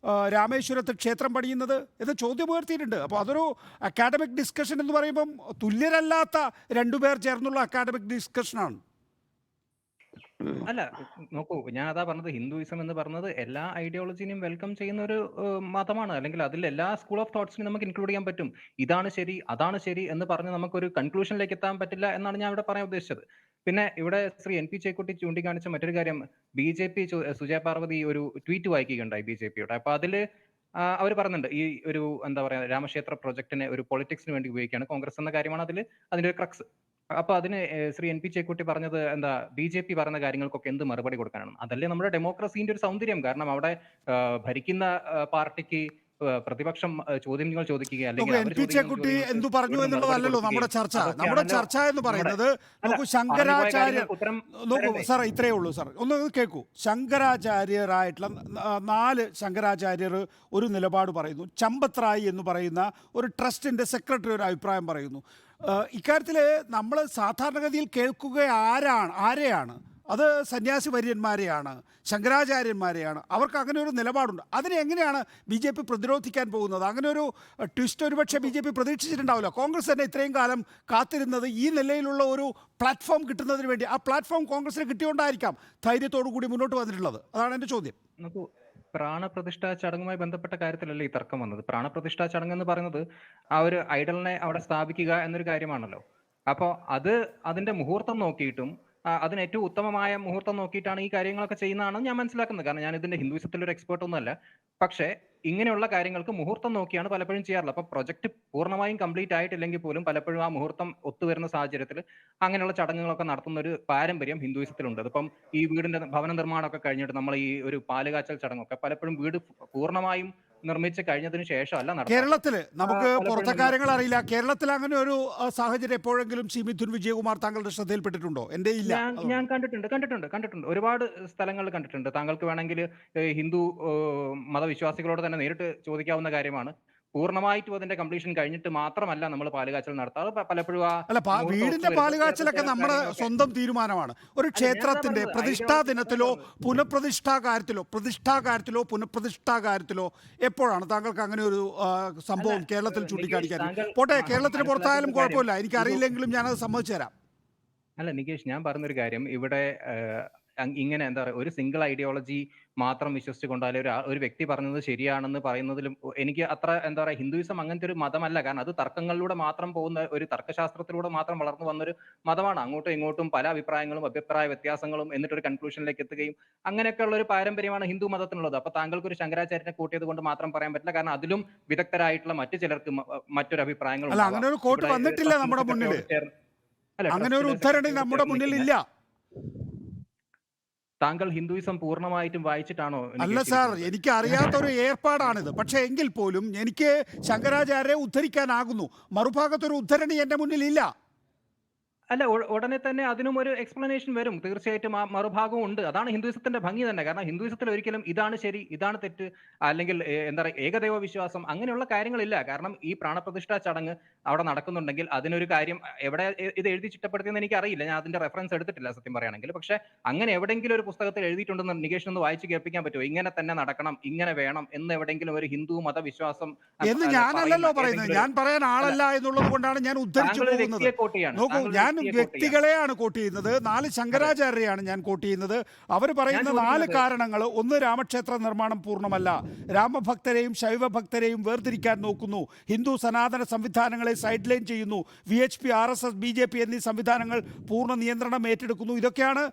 രാമേശ്വരത്ത് ക്ഷേത്രം പണിയുന്നത് എന്ന് ചോദ്യം ഉയർത്തിയിട്ടുണ്ട്. അപ്പോൾ അതൊരു അക്കാഡമിക് ഡിസ്കഷൻ എന്ന് പറയുമ്പം തുല്യരല്ലാത്ത രണ്ടുപേർ ചേർന്നുള്ള അക്കാഡമിക് ഡിസ്കഷനാണ്. അല്ല, നോക്കൂ, ഞാൻ അതാ പറഞ്ഞത്, ഹിന്ദുയിസം എന്ന് പറഞ്ഞത് എല്ലാ ഐഡിയോളജിനെയും വെൽക്കം ചെയ്യുന്ന ഒരു മതമാണ്. അല്ലെങ്കിൽ അതിൽ എല്ലാ സ്കൂൾ ഓഫ് തോട്ട്സിനും നമുക്ക് ഇൻക്ലൂഡ് ചെയ്യാൻ പറ്റും. ഇതാണ് ശരി, അതാണ് ശരി എന്ന് പറഞ്ഞ് നമുക്കൊരു കൺക്ലൂഷനിലേക്ക് എത്താൻ പറ്റില്ല എന്നാണ് ഞാൻ ഇവിടെ പറയാൻ ഉദ്ദേശിച്ചത്. പിന്നെ ഇവിടെ ശ്രീ എൻ പി ചേക്കുട്ടി ചൂണ്ടിക്കാണിച്ച മറ്റൊരു കാര്യം, BJP സുജയ പാർവതി ഒരു ട്വീറ്റ് വായിക്കുകയുണ്ടായി BJPയുടെ. അപ്പൊ അതില് അവർ പറയുന്നുണ്ട് ഈ ഒരു എന്താ പറയാ രാമക്ഷേത്ര പ്രൊജക്ടിനെ ഒരു പൊളിറ്റിക്സിന് വേണ്ടി ഉപയോഗിക്കുകയാണ് കോൺഗ്രസ് എന്ന കാര്യമാണ് അതിന്റെ ഒരു ക്രക്സ്. അപ്പൊ അതിന് ശ്രീ എൻ പി ചേക്കുട്ടി പറഞ്ഞത് എന്താ, BJP പറയുന്ന കാര്യങ്ങൾക്കൊക്കെ എന്ത് മറുപടി കൊടുക്കാനാണ്? അതല്ലേ നമ്മുടെ ഡെമോക്രസീന്റെ ഒരു സൗന്ദര്യം. കാരണം അവിടെ ഭരിക്കുന്ന പാർട്ടിക്ക് പ്രതിപക്ഷം ചോദ്യങ്ങൾ ചോദിക്കുക, അല്ലെങ്കിൽ എൻ പി ചേക്കുട്ടി എന്തു പറഞ്ഞു എന്നുള്ളതല്ലല്ലോ നമ്മുടെ ചർച്ച. നമ്മുടെ ചർച്ച എന്ന് പറയുന്നത്, നോക്കൂ, ശങ്കരാചാര്യർ, നോക്കൂ സാർ, ഇത്രയേ ഉള്ളൂ സാർ, ഒന്ന് കേൾക്കൂ. ശങ്കരാചാര്യരായിട്ടുള്ള 4 ശങ്കരാചാര്യർ ഒരു നിലപാട് പറയുന്നു. ചമ്പത് റായ് എന്ന് പറയുന്ന ഒരു ട്രസ്റ്റിന്റെ സെക്രട്ടറി ഒരു അഭിപ്രായം പറയുന്നു. ഇക്കാര്യത്തിൽ നമ്മൾ സാധാരണഗതിയിൽ കേൾക്കുക ആരെയാണ്? അത് സന്യാസി വര്യന്മാരെയാണ്, ശങ്കരാചാര്യന്മാരെയാണ്. അവർക്ക് അങ്ങനെ ഒരു നിലപാടുണ്ട്. അതിനെ എങ്ങനെയാണ് BJP പ്രതിരോധിക്കാൻ പോകുന്നത്? അങ്ങനെ ഒരു ട്വിസ്റ്റ് ഒരുപക്ഷെ BJP പ്രതീക്ഷിച്ചിട്ടുണ്ടാവില്ല. കോൺഗ്രസ് തന്നെ ഇത്രയും കാലം കാത്തിരുന്നത് ഈ നിലയിലുള്ള ഒരു പ്ലാറ്റ്ഫോം കിട്ടുന്നതിന് വേണ്ടി. ആ പ്ലാറ്റ്ഫോം കോൺഗ്രസിന് കിട്ടിയോണ്ടായിരിക്കാം ധൈര്യത്തോടു കൂടി മുന്നോട്ട് വന്നിട്ടുള്ളത്. അതാണ് എൻ്റെ ചോദ്യം. നോക്കൂ, പ്രാണപ്രതിഷ്ഠാ ചടങ്ങുമായി ബന്ധപ്പെട്ട കാര്യത്തിലല്ലേ ഈ തർക്കം വന്നത്. പ്രാണപ്രതിഷ്ഠാ ചടങ്ങ് എന്ന് പറയുന്നത് ആ ഒരു ഐഡലിനെ അവിടെ സ്ഥാപിക്കുക എന്നൊരു കാര്യമാണല്ലോ. അപ്പോൾ അതിന്റെ മുഹൂർത്തം നോക്കിയിട്ടും അതിന് ഏറ്റവും ഉത്തമമായ മുഹൂർത്തം നോക്കിയിട്ടാണ് ഈ കാര്യങ്ങളൊക്കെ ചെയ്യുന്നതാണെന്ന് ഞാൻ മനസ്സിലാക്കുന്നത്. കാരണം ഞാൻ ഇതിന്റെ ഹിന്ദുയിസത്തിൽ ഒരു എക്സ്പേർട്ട് ഒന്നുമല്ല. പക്ഷേ ഇങ്ങനെയുള്ള കാര്യങ്ങൾക്ക് മുഹൂർത്തം നോക്കിയാണ് പലപ്പോഴും ചെയ്യാറുള്ളത്. അപ്പൊ പ്രൊജക്ട് പൂർണ്ണമായും കംപ്ലീറ്റ് ആയിട്ടില്ലെങ്കിൽ പോലും പലപ്പോഴും ആ മുഹൂർത്തം ഒത്തുവരുന്ന സാഹചര്യത്തിൽ അങ്ങനെയുള്ള ചടങ്ങുകളൊക്കെ നടത്തുന്ന ഒരു പാരമ്പര്യം ഹിന്ദുയിസത്തിലുണ്ട്. അതിപ്പം ഈ വീടിന്റെ ഭവന നിർമ്മാണമൊക്കെ കഴിഞ്ഞിട്ട് നമ്മൾ ഈ ഒരു പാലുകാച്ചൽ ചടങ്ങൊക്കെ പലപ്പോഴും വീട് പൂർണ്ണമായും നിർമ്മിച്ച് കഴിഞ്ഞതിന് ശേഷമല്ല കേരളത്തിൽ. നമുക്ക് പുറത്തെ കാര്യങ്ങൾ അറിയില്ല. കേരളത്തിൽ അങ്ങനെ ഒരു സാഹചര്യം എപ്പോഴെങ്കിലും ശ്രീ മിഥുൻ വിജയകുമാർ താങ്കളുടെ ശ്രദ്ധയിൽപ്പെട്ടിട്ടുണ്ടോ? എൻ്റെ ഇല്ല. ഞാൻ കണ്ടിട്ടുണ്ട് ഒരുപാട് സ്ഥലങ്ങളിൽ കണ്ടിട്ടുണ്ട്. താങ്കൾക്ക് വേണമെങ്കിൽ ഹിന്ദു മതവിശ്വാസികളോട് തന്നെ നേരിട്ട് ചോദിക്കാവുന്ന കാര്യമാണ്. പൂർണ്ണമായിട്ടും അതിന്റെ കംപ്ലീഷൻ കഴിഞ്ഞിട്ട് മാത്രമല്ല നമ്മൾ പാലുകാച്ചൽ നടത്താറ്. പലപ്പോഴും വീടിന്റെ പാലുകാച്ചലൊക്കെ നമ്മുടെ സ്വന്തം തീരുമാനമാണ്. ഒരു ക്ഷേത്രത്തിന്റെ പ്രതിഷ്ഠാ ദിനത്തിലോ പുനഃപ്രതിഷ്ഠാ കാര്യത്തിലോ എപ്പോഴാണ് താങ്കൾക്ക് അങ്ങനെ ഒരു സംഭവം കേരളത്തിൽ ചൂണ്ടിക്കാണിക്കാൻ? പോട്ടെ, കേരളത്തിന് പുറത്തായാലും കുഴപ്പമില്ല, എനിക്കറിയില്ലെങ്കിലും ഞാനത് സമ്മതിച്ചു തരാം. അല്ല നികേഷ്, ഞാൻ പറഞ്ഞൊരു കാര്യം, ഇവിടെ ഇങ്ങനെ എന്താ പറയുക, ഒരു സിംഗിൾ ഐഡിയോളജി മാത്രം വിശ്വസിച്ചുകൊണ്ടാൽ ഒരു വ്യക്തി പറഞ്ഞത് ശരിയാണെന്ന് പറയുന്നതിലും എനിക്ക് അത്ര എന്താ പറയുക, ഹിന്ദുയിസം അങ്ങനത്തെ ഒരു മതമല്ല. കാരണം അത് തർക്കങ്ങളിലൂടെ മാത്രം പോകുന്ന ഒരു തർക്കശാസ്ത്രത്തിലൂടെ മാത്രം വളർന്നു വന്നൊരു മതമാണ്. അങ്ങോട്ടും ഇങ്ങോട്ടും പല അഭിപ്രായങ്ങളും അഭിപ്രായ വ്യത്യാസങ്ങളും എന്നിട്ടൊരു കൺക്ലൂഷനിലേക്ക് എത്തുകയും അങ്ങനെയൊക്കെയുള്ള ഒരു പാരമ്പര്യമാണ് ഹിന്ദു മതത്തിനുള്ളത്. അപ്പൊ താങ്കൾക്ക് ഒരു ശങ്കരാചാര്യനെ കൂട്ടിയത് കൊണ്ട് മാത്രം പറയാൻ പറ്റില്ല. കാരണം അതിലും വിദഗ്ധരായിട്ടുള്ള മറ്റു ചിലർക്ക് മറ്റൊരു അഭിപ്രായങ്ങളും അങ്ങനെ ഒരു കോട്ട് വന്നിട്ടില്ല നമ്മുടെ മുന്നിൽ. അങ്ങനെ ഒരു ഉദ്ധരണി നമ്മുടെ മുന്നിൽ ഇല്ല. താങ്കൾ ഹിന്ദുയിസം പൂർണ്ണമായിട്ടും വായിച്ചിട്ടാണോ? അല്ല സാർ, എനിക്ക് അറിയാത്തൊരു ഏർപ്പാടാണിത്. പക്ഷേ എങ്കിൽ പോലും എനിക്ക് ശങ്കരാചാര്യരെ ഉദ്ധരിക്കാനാകുന്നു. മറുഭാഗത്തൊരു ഉദ്ധരണി എൻ്റെ മുന്നിൽ ഇല്ല. അല്ല, ഉടനെ തന്നെ അതിനും ഒരു എക്സ്പ്ലനേഷൻ വരും. തീർച്ചയായിട്ടും ആ മറുഭാഗവും ഉണ്ട്. അതാണ് ഹിന്ദുയിസത്തിന്റെ ഭംഗി തന്നെ. കാരണം ഹിന്ദുയിസത്തിൽ ഒരിക്കലും ഇതാണ് ശരി, ഇതാണ് തെറ്റ്, അല്ലെങ്കിൽ എന്താ പറയുക ഏകദൈവ വിശ്വാസം അങ്ങനെയുള്ള കാര്യങ്ങളില്ല. കാരണം ഈ പ്രാണപ്രതിഷ്ഠാ ചടങ്ങ് അവിടെ നടക്കുന്നുണ്ടെങ്കിൽ അതിനൊരു കാര്യം എവിടെ ഇത് എഴുതി ചിട്ടപ്പെടുത്തിയെന്ന് എനിക്ക് അറിയില്ല. ഞാൻ അതിന്റെ റെഫറൻസ് എടുത്തിട്ടില്ല സത്യം പറയുകയാണെങ്കിൽ. പക്ഷെ അങ്ങനെ എവിടെയെങ്കിലും ഒരു പുസ്തകത്തിൽ എഴുതിയിട്ടുണ്ടെന്ന് നികേഷ് ഒന്ന് വായിച്ച് കേൾപ്പിക്കാൻ പറ്റുമോ? ഇങ്ങനെ തന്നെ നടക്കണം, ഇങ്ങനെ വേണം എന്ന് എവിടെയെങ്കിലും ഒരു ഹിന്ദു മതവിശ്വാസം എന്ന് ഞാനല്ലല്ലോ പറയുന്നത്. ഞാൻ പറയാൻ ആളല്ല എന്നുള്ളത് കൊണ്ടാണ് ഞാൻ ഉദ്ധരിച്ചു പോകുന്നത്. നോക്കൂ, ഞാൻ വ്യക്തികളെയാണ് കോട്ട് ചെയ്യുന്നത്. 4 ശങ്കരാചാര്യരെയാണ് ഞാൻ കോട്ട് ചെയ്യുന്നത്. അവർ പറയുന്ന 4 കാരണങ്ങൾ: ഒന്ന്, രാമക്ഷേത്ര നിർമ്മാണം പൂർണ്ണമല്ല, രാമഭക്തരെയും ശൈവഭക്തരെയും വേർതിരിക്കാൻ നോക്കുന്നു, ഹിന്ദു സനാതന സംവിധാനങ്ങളെ സൈഡ് ലൈൻ ചെയ്യുന്നു, VHP, RSS, BJP എന്നീ സംവിധാനങ്ങൾ പൂർണ്ണ നിയന്ത്രണം ഏറ്റെടുക്കുന്നു. ഇതൊക്കെയാണ്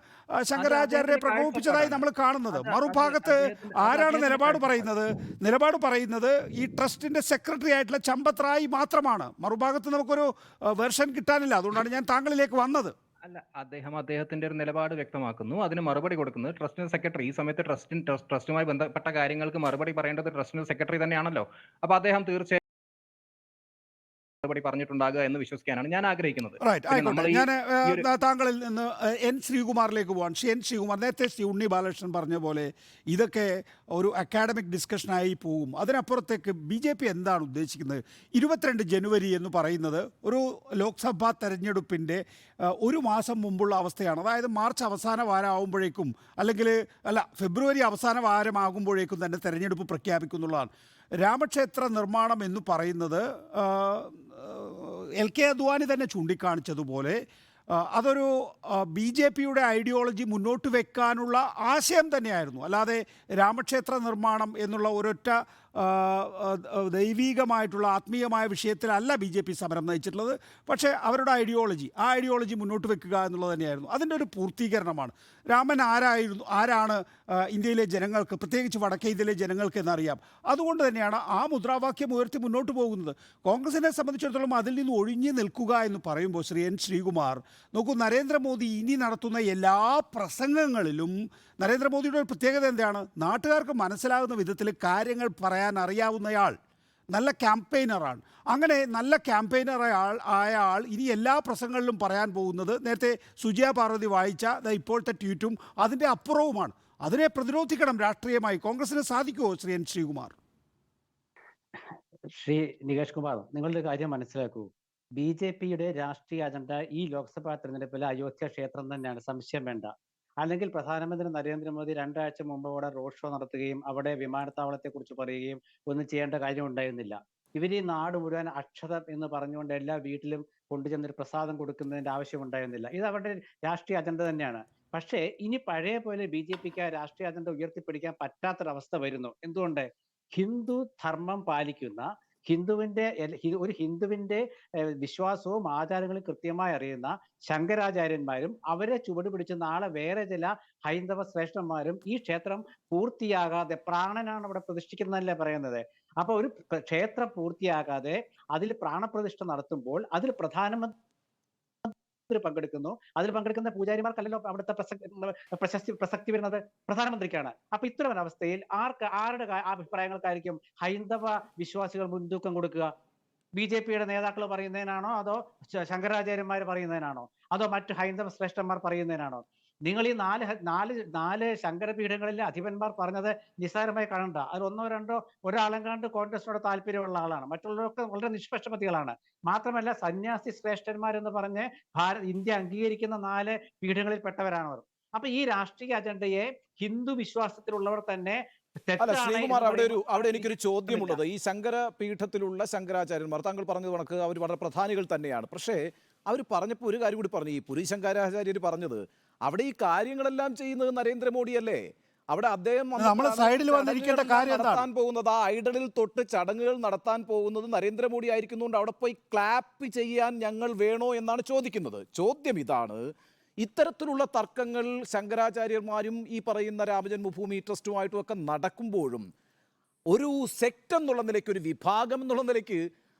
ശങ്കരാചാര്യരെ പ്രകോപിപ്പിച്ചതായി നമ്മൾ കാണുന്നത്. മറുഭാഗത്ത് ആരാണ് നിലപാട് പറയുന്നത്? ഈ ട്രസ്റ്റിന്റെ സെക്രട്ടറി ആയിട്ടുള്ള ചമ്പത് റായ് മാത്രമാണ്. മറുഭാഗത്ത് നമുക്കൊരു വെർഷൻ കിട്ടാനില്ല. അതുകൊണ്ടാണ് ഞാൻ താങ്കളിലേക്ക് വന്നത്. അല്ല, അദ്ദേഹത്തിന്റെ ഒരു നിലപാട് വ്യക്തമാക്കുന്നു, അതിന് മറുപടി കൊടുക്കുന്നത് ട്രസ്റ്റിന്റെ സെക്രട്ടറി. ഈ സമയത്ത് ട്രസ്റ്റുമായി ബന്ധപ്പെട്ട കാര്യങ്ങൾക്ക് മറുപടി പറയേണ്ടത് ട്രസ്റ്റിന്റെ സെക്രട്ടറി തന്നെയാണല്ലോ. അപ്പൊ അദ്ദേഹം തീർച്ചയായും മറുപടി പറഞ്ഞിട്ടുണ്ടാകുക എന്ന് വിശ്വസിക്കാനാണ് ഞാൻ ആഗ്രഹിക്കുന്നത്. റൈറ്റ്, പിന്നെ നമ്മൾ ആയിക്കോട്ടെ. ഈ ഞാൻ ഈ ഒരു താങ്കളിൽ നിന്ന് എൻ ശ്രീകുമാറിലേക്ക് പോകാൻ. എൻ ശ്രീകുമാർ, നേരത്തെ ശ്രീ ഉണ്ണി ബാലകൃഷ്ണൻ പറഞ്ഞ പോലെ ഇതൊക്കെ ഒരു അക്കാഡമിക് ഡിസ്കഷനായി പോകും. അതിനപ്പുറത്തേക്ക് BJP എന്താണ് ഉദ്ദേശിക്കുന്നത്? 22 ജനുവരി എന്ന് പറയുന്നത് ഒരു ലോക്സഭാ തെരഞ്ഞെടുപ്പിൻ്റെ ഒരു മാസം മുമ്പുള്ള അവസ്ഥയാണ്. അതായത് മാർച്ച് അവസാന വാരമാകുമ്പോഴേക്കും ഫെബ്രുവരി അവസാന വാരമാകുമ്പോഴേക്കും തന്നെ തെരഞ്ഞെടുപ്പ് പ്രഖ്യാപിക്കുന്നുള്ളതാണ്. രാമക്ഷേത്ര നിർമ്മാണം എന്ന് പറയുന്നത് LK അദ്വാനി തന്നെ ചൂണ്ടിക്കാണിച്ചതുപോലെ അതൊരു BJPയുടെ ഐഡിയോളജി മുന്നോട്ട് വെക്കാനുള്ള ആശയം തന്നെയായിരുന്നു. അല്ലാതെ രാമക്ഷേത്ര നിർമ്മാണം എന്നുള്ള ഒരൊറ്റ ദൈവീകമായിട്ടുള്ള ആത്മീയമായ വിഷയത്തിലല്ല BJP സമരം നയിച്ചിട്ടുള്ളത്. പക്ഷേ അവരുടെ ആ ഐഡിയോളജി മുന്നോട്ട് വെക്കുക എന്നുള്ളത് തന്നെയായിരുന്നു. അതിൻ്റെ ഒരു പൂർത്തീകരണമാണ്. രാമൻ ആരാണ് ഇന്ത്യയിലെ ജനങ്ങൾക്ക്, പ്രത്യേകിച്ച് വടക്കേ ഇന്ത്യയിലെ ജനങ്ങൾക്ക് എന്നറിയാം. അതുകൊണ്ട് തന്നെയാണ് ആ മുദ്രാവാക്യം ഉയർത്തി മുന്നോട്ട് പോകുന്നത്. കോൺഗ്രസിനെ സംബന്ധിച്ചിടത്തോളം അതിൽ നിന്ന് ഒഴിഞ്ഞു നിൽക്കുക എന്ന് പറയുമ്പോൾ ശ്രീ എൻ ശ്രീകുമാർ, നോക്കൂ, നരേന്ദ്രമോദി ഇനി നടത്തുന്ന എല്ലാ പ്രസംഗങ്ങളിലും നരേന്ദ്രമോദിയുടെ ഒരു പ്രത്യേകത എന്താണ്? നാട്ടുകാർക്ക് മനസ്സിലാകുന്ന വിധത്തിൽ കാര്യങ്ങൾ പറയാൻ അറിയാവുന്നയാൾ, നല്ല ക്യാമ്പയിനറാണ്. അങ്ങനെ നല്ല ആയ ആൾ ഇനി എല്ലാ പ്രസംഗങ്ങളിലും പറയാൻ പോകുന്നത് നേരത്തെ സുജിയ പാർവതി വായിച്ച ഇപ്പോഴത്തെ ട്വീറ്റും അതിൻ്റെ അപ്പുറവുമാണ്. അതിനെ പ്രതിരോധിക്കണം രാഷ്ട്രീയമായി. കോൺഗ്രസിന് സാധിക്കുമോ ശ്രീ എൻ ശ്രീകുമാർ? ശ്രീ നികേഷ് കുമാർ, നിങ്ങളുടെ കാര്യം മനസ്സിലാക്കൂ. BJPയുടെ രാഷ്ട്രീയ അജണ്ട ഈ ലോക്സഭാ തെരഞ്ഞെടുപ്പിലെ അയോധ്യ ക്ഷേത്രം തന്നെയാണ്, സംശയം വേണ്ട. അല്ലെങ്കിൽ പ്രധാനമന്ത്രി നരേന്ദ്രമോദി 2 ആഴ്ച മുമ്പ് അവിടെ റോഡ് ഷോ നടത്തുകയും അവിടെ വിമാനത്താവളത്തെക്കുറിച്ച് പറയുകയും ഒന്നും ചെയ്യേണ്ട കാര്യം ഉണ്ടായിരുന്നില്ല. ഇവർ ഈ നാട് മുഴുവൻ അക്ഷരം എന്ന് പറഞ്ഞുകൊണ്ട് എല്ലാ വീട്ടിലും കൊണ്ടുചെന്നൊരു പ്രസാദം കൊടുക്കുന്നതിന്റെ ആവശ്യം ഉണ്ടായിരുന്നില്ല. ഇത് അവരുടെ രാഷ്ട്രീയ അജണ്ട തന്നെയാണ്. പക്ഷേ ഇനി പഴയ പോലെ BJPക്ക് ആ രാഷ്ട്രീയ അജണ്ട ഉയർത്തിപ്പിടിക്കാൻ പറ്റാത്തൊരവസ്ഥ വരുന്നു. എന്തുകൊണ്ട്? ഹിന്ദു ധർമ്മം പാലിക്കുന്ന ഒരു ഹിന്ദുവിന്റെ വിശ്വാസവും ആചാരങ്ങളും കൃത്യമായി അറിയുന്ന ശങ്കരാചാര്യന്മാരും അവരെ ചുവട് പിടിച്ച് നാളെ വേറെ ചില ഹൈന്ദവ ശ്രേഷ്ഠന്മാരും ഈ ക്ഷേത്രം പൂർത്തിയാകാതെ, പ്രാണനാണ് അവിടെ പ്രതിഷ്ഠിക്കുന്നതല്ലേ പറയുന്നത്. അപ്പൊ ഒരു ക്ഷേത്രം പൂർത്തിയാകാതെ അതിൽ പ്രാണപ്രതിഷ്ഠ നടത്തുമ്പോൾ അതിൽ പ്രധാനമന്ത്രി പങ്കെടുക്കുന്നു. അതിൽ പങ്കെടുക്കുന്ന പൂജാരിമാർക്കല്ലല്ലോ അവിടുത്തെ പ്രസക്തി വരുന്നത്, പ്രധാനമന്ത്രിക്കാണ്. അപ്പൊ ഇത്തരം ഒരവസ്ഥയിൽ ആരുടെ അഭിപ്രായങ്ങൾക്കായിരിക്കും ഹൈന്ദവ വിശ്വാസികൾ മുൻതൂക്കം കൊടുക്കുക? BJPയുടെ നേതാക്കൾ പറയുന്നതിനാണോ, അതോ ശങ്കരാചാര്യന്മാർ പറയുന്നതിനാണോ, അതോ മറ്റു ഹൈന്ദവ ശ്രേഷ്ഠന്മാർ പറയുന്നതിനാണോ? നിങ്ങൾ ഈ നാല് ശങ്കരപീഠങ്ങളിലെ അധിപന്മാർ പറഞ്ഞത് നിസ്സാരമായി കാണണ്ട. അതിൽ ഒന്നോ രണ്ടോ ഒരാളെങ്കാണ്ട് കോൺഗ്രസിനോട് താല്പര്യമുള്ള ആളാണ്, മറ്റുള്ളവരൊക്കെ വളരെ നിഷ്പക്ഷമതികളാണ്. മാത്രമല്ല സന്യാസി ശ്രേഷ്ഠന്മാരെന്ന് പറഞ്ഞ് ഇന്ത്യ അംഗീകരിക്കുന്ന 4 പീഠങ്ങളിൽപ്പെട്ടവരാണ് അവർ. അപ്പൊ ഈ രാഷ്ട്രീയ അജണ്ടയെ ഹിന്ദു വിശ്വാസത്തിലുള്ളവർ തന്നെ അല്ല ശ്രീകുമാർ, അവിടെ എനിക്കൊരു ചോദ്യമുള്ളത്, ഈ ശങ്കര പീഠത്തിലുള്ള ശങ്കരാചാര്യന്മാർ താങ്കൾ പറഞ്ഞത് കണക്ക് അവർ വളരെ പ്രധാനികൾ തന്നെയാണ്. പക്ഷേ അവർ പറഞ്ഞപ്പോൾ ഒരു കാര്യം കൂടി പറഞ്ഞു. ഈ പുരി ശങ്കരാചാര്യർ പറഞ്ഞത് അവിടെ ഈ കാര്യങ്ങളെല്ലാം ചെയ്യുന്നത് നരേന്ദ്രമോദിയല്ലേ? അവിടെ അദ്ദേഹം നടത്താൻ പോകുന്നത്, ആ ഐഡലിൽ തൊട്ട് ചടങ്ങുകൾ നടത്താൻ പോകുന്നത് നരേന്ദ്രമോദി ആയിരിക്കുന്നുണ്ട്. അവിടെ പോയി ക്ലാപ്പ് ചെയ്യാൻ ഞങ്ങൾ വേണോ എന്നാണ് ചോദിക്കുന്നത്. ചോദ്യം ഇതാണ്, ഇത്തരത്തിലുള്ള തർക്കങ്ങൾ ശങ്കരാചാര്യന്മാരും ഈ പറയുന്ന രാമജന്മഭൂമി ട്രസ്റ്റുമായിട്ടും ഒക്കെ നടക്കുമ്പോഴും ഒരു സെക്ട് എന്നുള്ള നിലയ്ക്ക്, ഒരു വിഭാഗം എന്നുള്ള നിലയ്ക്ക്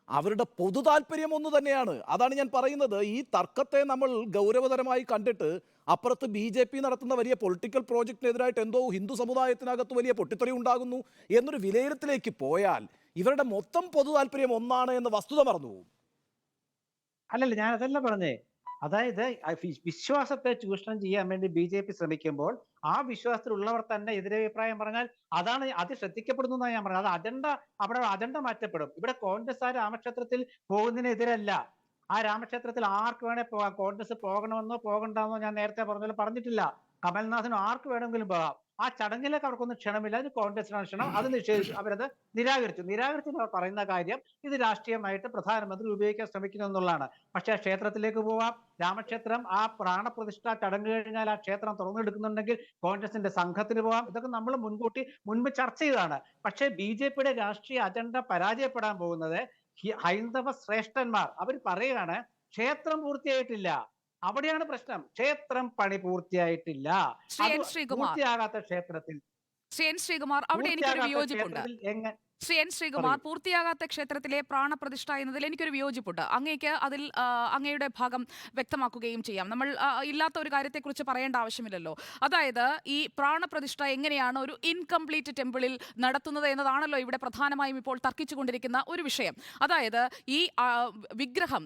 അവരുടെ പൊതു താല്പര്യം ഒന്ന് തന്നെയാണ്. അതാണ് ഞാൻ പറയുന്നത്. ഈ തർക്കത്തെ നമ്മൾ ഗൗരവതരമായി കണ്ടിട്ട് അപ്പുറത്ത് BJP നടത്തുന്ന വലിയ പൊളിറ്റിക്കൽ പ്രോജക്റ്റിനെതിരായിട്ട് എന്തോ ഹിന്ദു സമുദായത്തിനകത്ത് വലിയ പൊട്ടിത്തെറി ഉണ്ടാകുന്നു എന്നൊരു വിലയിരുത്തലേക്ക് പോയാൽ ഇവരുടെ മൊത്തം പൊതു താല്പര്യം ഒന്നാണ് എന്ന വസ്തുത മറന്നു പോകും. അല്ലല്ല, ഞാൻ അതല്ല പറഞ്ഞേ. അതായത് വിശ്വാസത്തെ ചൂഷണം ചെയ്യാൻ വേണ്ടി BJP ശ്രമിക്കുമ്പോൾ ആ വിശ്വാസത്തിലുള്ളവർ തന്നെ എതിരഭിപ്രായം പറഞ്ഞാൽ അത് ശ്രദ്ധിക്കപ്പെടുന്നു എന്നാണ് ഞാൻ പറഞ്ഞത്. അത് അജണ്ട മാറ്റപ്പെടും. ഇവിടെ കോൺഗ്രസ് ആ രാമക്ഷേത്രത്തിൽ പോകുന്നതിനെതിരല്ല. ആ രാമക്ഷേത്രത്തിൽ ആർക്ക് വേണേ പോകാം. കോൺഗ്രസ് പോകണമെന്നോ പോകണ്ടെന്നോ ഞാൻ നേരത്തെ പറഞ്ഞിട്ടില്ല. കമൽനാഥിനോ ആർക്ക് വേണമെങ്കിലും പോകാം. ആ ചടങ്ങിലേക്ക് അവർക്കൊന്നും ക്ഷണമില്ല. അത് കോൺഗ്രസിനാണ് ക്ഷണം. അത് നിഷേധിച്ചു, അവരത് നിരാകരിച്ചു പറയുന്ന കാര്യം ഇത് രാഷ്ട്രീയമായിട്ട് പ്രധാനമന്ത്രി ഉപയോഗിക്കാൻ ശ്രമിക്കുന്നു എന്നുള്ളതാണ്. പക്ഷെ ആ ക്ഷേത്രത്തിലേക്ക് പോവാം. രാമക്ഷേത്രം ആ പ്രാണപ്രതിഷ്ഠ ചടങ്ങ് കഴിഞ്ഞാൽ ആ ക്ഷേത്രം തുറന്നെടുക്കുന്നുണ്ടെങ്കിൽ കോൺഗ്രസിന്റെ സംഘത്തിന് പോവാം. ഇതൊക്കെ നമ്മൾ മുൻപ് ചർച്ച ചെയ്തതാണ്. പക്ഷേ BJPയുടെ രാഷ്ട്രീയ അജണ്ട പരാജയപ്പെടാൻ പോകുന്നത് ഹൈന്ദവ ശ്രേഷ്ഠന്മാർ അവർ പറയുകയാണ് ക്ഷേത്രം പൂർത്തിയായിട്ടില്ല. അവിടെയാണ് പ്രശ്നം. ക്ഷേത്രം പണി പൂർത്തിയായിട്ടില്ല. പൂർത്തിയാകാത്ത ക്ഷേത്രത്തിൽ ശ്രീ എൻ ശ്രീകുമാർ, അവിടെ എനിക്കൊരു വിയോജിപ്പുണ്ട്. ശ്രീ എൻ ശ്രീകുമാർ, പൂർത്തിയാകാത്ത ക്ഷേത്രത്തിലെ പ്രാണപ്രതിഷ്ഠ എന്നതിൽ എനിക്കൊരു വിയോജിപ്പുണ്ട്. അങ്ങേക്ക് അതിൽ അങ്ങയുടെ ഭാഗം വ്യക്തമാക്കുകയും ചെയ്യാം. നമ്മൾ ഇല്ലാത്ത ഒരു കാര്യത്തെക്കുറിച്ച് പറയേണ്ട ആവശ്യമില്ലല്ലോ. അതായത് ഈ പ്രാണപ്രതിഷ്ഠ എങ്ങനെയാണ് ഒരു ഇൻകംപ്ലീറ്റ് ടെമ്പിളിൽ നടത്തുന്നത് എന്നതാണല്ലോ ഇവിടെ പ്രധാനമായും ഇപ്പോൾ തർക്കിച്ചുകൊണ്ടിരിക്കുന്ന ഒരു വിഷയം. അതായത് ഈ വിഗ്രഹം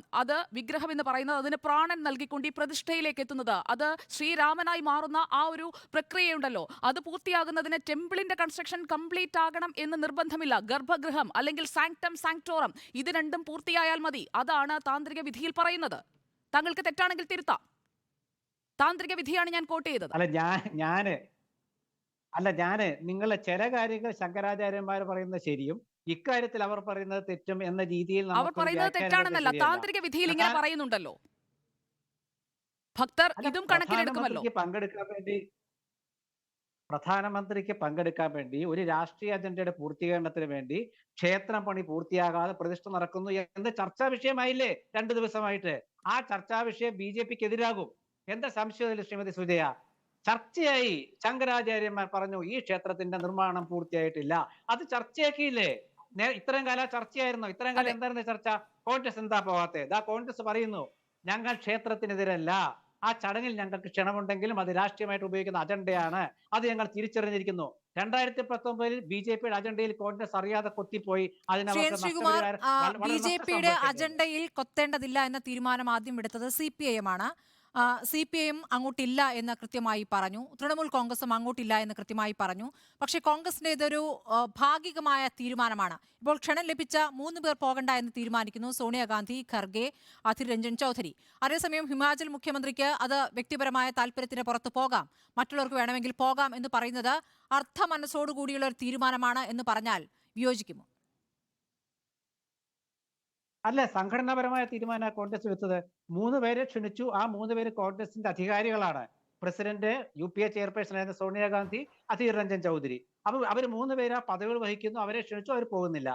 എന്ന് പറയുന്നത് അതിന് പ്രാണൻ നൽകിക്കൊണ്ട് ഈ പ്രതിഷ്ഠയിലേക്ക് എത്തുന്നത്, അത് ശ്രീരാമനായി മാറുന്ന ആ ഒരു പ്രക്രിയയുണ്ടല്ലോ, അത് പൂർത്തിയാകുന്നതിന് ടെമ്പിളിന്റെ കൺസ്ട്രക്ഷൻ കംപ്ലീറ്റ് ആകണം എന്ന് നിർബന്ധമില്ല. ഗർഭഗൃഹം അല്ലെങ്കിൽ സാങ്ക്ടം സാങ്ക്ടോറം ഇത് രണ്ടും പൂർത്തിയായാൽ മതി. അതാണ് താന്ത്രിക വിധിയിൽ പറയുന്നത്. താങ്കൾക്ക് തെറ്റാണെങ്കിൽ തിരുത്താം. താന്ത്രിക വിധിയാണ് ഞാൻ കോട്ട് ചെയ്തത്. ഞാന് നിങ്ങളെ ചില കാര്യങ്ങൾ ശങ്കരാചാര്യന്മാർ പറയുന്നത് ശരിയും ഇക്കാര്യത്തിൽ അവർ പറയുന്നത് തെറ്റും എന്ന രീതിയിൽ അവർ പറയുന്നത് തെറ്റാണെന്നല്ല, താന്ത്രിക വിധിയിൽ ഇങ്ങനെ പറയുന്നുണ്ടല്ലോ. ഭക്തർ ഇതും കണക്കിലെടുക്കുമല്ലോ. പ്രധാനമന്ത്രിക്ക് പങ്കെടുക്കാൻ വേണ്ടി ഒരു രാഷ്ട്രീയ അജണ്ടയുടെ പൂർത്തീകരണത്തിന് വേണ്ടി ക്ഷേത്രം പണി പൂർത്തിയാകാതെ പ്രതിഷ്ഠ നടക്കുന്നു എന്ന് ചർച്ചാ വിഷയമായില്ലേ 2 ദിവസമായിട്ട്? ആ ചർച്ചാ വിഷയം BJPക്ക് എതിരാകും. എന്താ സംശയമില്ല ശ്രീമതി സുജയ? ചർച്ചയായി. ശങ്കരാചാര്യന്മാർ പറഞ്ഞു ഈ ക്ഷേത്രത്തിന്റെ നിർമ്മാണം പൂർത്തിയായിട്ടില്ല. അത് ചർച്ചയാക്കിയില്ലേ? ഇത്രയും കാലം ചർച്ചയായിരുന്നു. ഇത്രയും കാലം എന്തായിരുന്നു ചർച്ച? കോൺഗ്രസ് എന്താ പോകാത്തെ? കോൺഗ്രസ് പറയുന്നു ഞങ്ങൾ ക്ഷേത്രത്തിനെതിരല്ല, ആ ചടങ്ങിൽ ഞങ്ങൾക്ക് ക്ഷണമുണ്ടെങ്കിലും അത് രാഷ്ട്രീയമായിട്ട് ഉപയോഗിക്കുന്ന അജണ്ടയാണ്, അത് ഞങ്ങൾ തിരിച്ചറിഞ്ഞിരിക്കുന്നു. 2019 BJPയുടെ അജണ്ടയിൽ കോൺഗ്രസ് അറിയാതെ കൊത്തിപ്പോയി. BJPയുടെ അജണ്ടയിൽ കൊത്തേണ്ടതില്ല എന്ന തീരുമാനം ആദ്യം എടുത്തത് CPIM ആണ്. CPIM അങ്ങോട്ടില്ല എന്ന് കൃത്യമായി പറഞ്ഞു. തൃണമൂൽ കോൺഗ്രസും അങ്ങോട്ടില്ല എന്ന് കൃത്യമായി പറഞ്ഞു. പക്ഷേ കോൺഗ്രസിന്റെ ഇതൊരു ഭാഗികമായ തീരുമാനമാണ്. ഇപ്പോൾ ക്ഷണം ലഭിച്ച 3 പേർ പോകണ്ട എന്ന് തീരുമാനിക്കുന്നു: സോണിയാഗാന്ധി, ഖർഗെ, അധിർ രഞ്ജൻ ചൗധരി. അതേസമയം ഹിമാചൽ മുഖ്യമന്ത്രിക്ക് അത് വ്യക്തിപരമായ താല്പര്യത്തിന് പുറത്ത് പോകാം, മറ്റുള്ളവർക്ക് വേണമെങ്കിൽ പോകാം എന്ന് പറയുന്നത് അർത്ഥ മനസ്സോടുകൂടിയുള്ള ഒരു തീരുമാനമാണ് എന്ന് പറഞ്ഞാൽ വിയോജിക്കുമോ? അല്ല, സംഘടനാപരമായ തീരുമാനം കോൺഗ്രസ് എടുത്തത്. 3 പേരെ ക്ഷണിച്ചു. ആ 3 പേര് കോൺഗ്രസിന്റെ അധികാരികളാണ്. പ്രസിഡന്റ്, UPA ചെയർപേഴ്സൺ ആയിരുന്ന സോണിയാഗാന്ധി, അധീർ രഞ്ജൻ ചൗധരി. അപ്പൊ അവർ 3 പേര് ആ പദവികൾ വഹിക്കുന്നു. അവരെ ക്ഷണിച്ചു, അവർ പോകുന്നില്ല.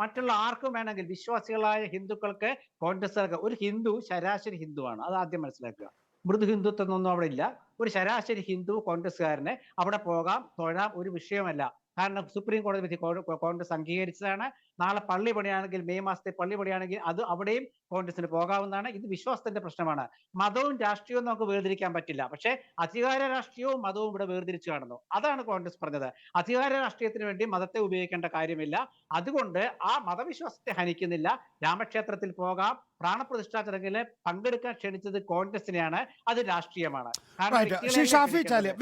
മറ്റുള്ള ആർക്കും വേണമെങ്കിൽ, വിശ്വാസികളായ ഹിന്ദുക്കൾക്ക് കോൺഗ്രസ്, ഒരു ഹിന്ദു ശരാശരി ഹിന്ദുവാണ്, അത് ആദ്യം മനസ്സിലാക്കുക. മൃദു ഹിന്ദുത്വമൊന്നും അവിടെ ഇല്ല. ഒരു ശരാശരി ഹിന്ദു കോൺഗ്രസ്സുകാരന് അവിടെ പോകാം, തൊഴാം, ഒരു വിഷയമല്ല. കാരണം സുപ്രീം കോടതി വിധി കോൺഗ്രസ് അംഗീകരിച്ചതാണ്. നാളെ പള്ളി പണിയാണെങ്കിൽ, മെയ് മാസത്തെ പള്ളി പണിയാണെങ്കിൽ അത് അവിടെയും കോൺഗ്രസിന് പോകാവുന്നതാണ്. ഇത് വിശ്വാസത്തിന്റെ പ്രശ്നമാണ്. മതവും രാഷ്ട്രീയവും നമുക്ക് വേർതിരിക്കാൻ പറ്റില്ല. പക്ഷേ അധികാര രാഷ്ട്രീയവും മതവും ഇവിടെ വേർതിരിച്ചു കാണുന്നു. അതാണ് കോൺഗ്രസ് പറഞ്ഞത്. അധികാര രാഷ്ട്രീയത്തിന് വേണ്ടി മതത്തെ ഉപയോഗിക്കേണ്ട കാര്യമില്ല. അതുകൊണ്ട് ആ മതവിശ്വാസത്തെ ഹനിക്കുന്നില്ല. രാമക്ഷേത്രത്തിൽ പോകാം. പ്രാണപ്രതിഷ്ഠാ ചടങ്ങിൽ പങ്കെടുക്കാൻ ക്ഷണിച്ചത് കോൺഗ്രസിനെയാണ്. അത് രാഷ്ട്രീയമാണ്.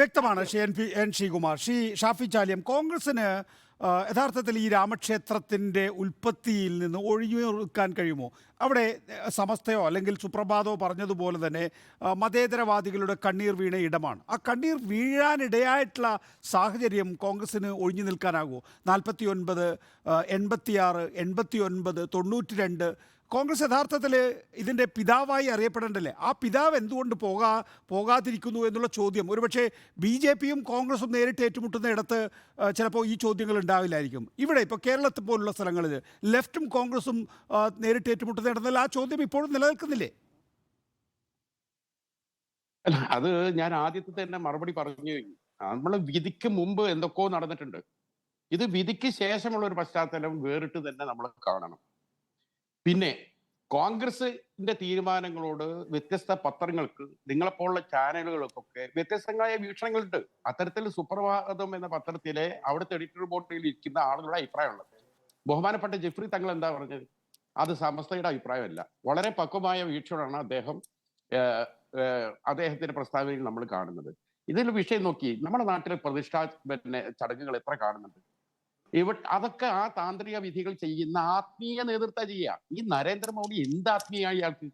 വ്യക്തമാണ്. ശ്രീ എൻ ശ്രീകുമാർ, ശ്രീ ഷാഫി ചാലിയം, കോൺഗ്രസിന് യഥാർത്ഥത്തിൽ ഈ രാമക്ഷേത്രത്തിൻ്റെ ഉൽപ്പത്തിയിൽ നിന്ന് ഒഴിഞ്ഞുനിൽക്കാൻ കഴിയുമോ? അവിടെ സമസ്തയോ അല്ലെങ്കിൽ സുപ്രഭാതോ പറഞ്ഞതുപോലെ തന്നെ മതേതരവാദികളുടെ കണ്ണീർ വീണ ഇടമാണ്. ആ കണ്ണീർ വീഴാനിടയായിട്ടുള്ള സാഹചര്യം കോൺഗ്രസിന് ഒഴിഞ്ഞു നിൽക്കാനാകുമോ? 49, 86, 89, 92 കോൺഗ്രസ് യഥാർത്ഥത്തിൽ ഇതിൻ്റെ പിതാവായി അറിയപ്പെടേണ്ടല്ലേ? ആ പിതാവ് എന്തുകൊണ്ട് പോകാതിരിക്കുന്നു എന്നുള്ള ചോദ്യം ഒരുപക്ഷെ BJPയും കോൺഗ്രസും നേരിട്ട് ഏറ്റുമുട്ടുന്ന ഇടത്ത് ചിലപ്പോൾ ഈ ചോദ്യങ്ങൾ ഉണ്ടാവില്ലായിരിക്കും. ഇവിടെ ഇപ്പോൾ കേരളത്തിൽ പോലുള്ള സ്ഥലങ്ങളിൽ ലെഫ്റ്റും കോൺഗ്രസും നേരിട്ട് ഏറ്റുമുട്ടുന്ന ഇടത്തിൽ ആ ചോദ്യം ഇപ്പോഴും നിലനിൽക്കുന്നില്ലേ? അല്ല, അത് ഞാൻ ആദ്യത്തെ തന്നെ മറുപടി പറഞ്ഞു കഴിഞ്ഞു. നമ്മൾ വിധിക്ക് മുമ്പ് എന്തൊക്കെയോ നടന്നിട്ടുണ്ട്. ഇത് വിധിക്ക് ശേഷമുള്ള ഒരു പശ്ചാത്തലം വേറിട്ട് തന്നെ നമ്മൾ കാണണം. പിന്നെ കോൺഗ്രസിന്റെ തീരുമാനങ്ങളോട് വ്യത്യസ്ത പത്രങ്ങൾക്ക്, നിങ്ങളെപ്പോലുള്ള ചാനലുകൾക്കൊക്കെ വ്യത്യസ്തങ്ങളായ വീക്ഷണങ്ങളുണ്ട്. അത്തരത്തിൽ സുപ്രഭാതം എന്ന പത്രത്തിലെ അവിടുത്തെ എഡിറ്റർ ബോർഡിൽ ഇരിക്കുന്ന ആളുകളുടെ അഭിപ്രായമുള്ളത്. ബഹുമാനപ്പെട്ട ജെഫ്രി തങ്ങൾ എന്താ പറഞ്ഞത്? അത് സമസ്തയുടെ അഭിപ്രായമല്ല. വളരെ പക്വമായ വീക്ഷണമാണ് അദ്ദേഹത്തിന്റെ പ്രസ്താവനയിൽ നമ്മൾ കാണുന്നത്. ഇതിൽ വിഷയം നോക്കി നമ്മുടെ നാട്ടിലെ പ്രതിഷ്ഠാ ചടങ്ങുകൾ എത്ര കാണുന്നുണ്ട്? അതൊക്കെ ആ താന്ത്രിക വിധികൾ ചെയ്യുന്ന ആത്മീയ നേതൃത്വം ചെയ്യുക. ഈ നരേന്ദ്രമോദി എന്ത് ആത്മീയമായി ഇയാൾക്ക്?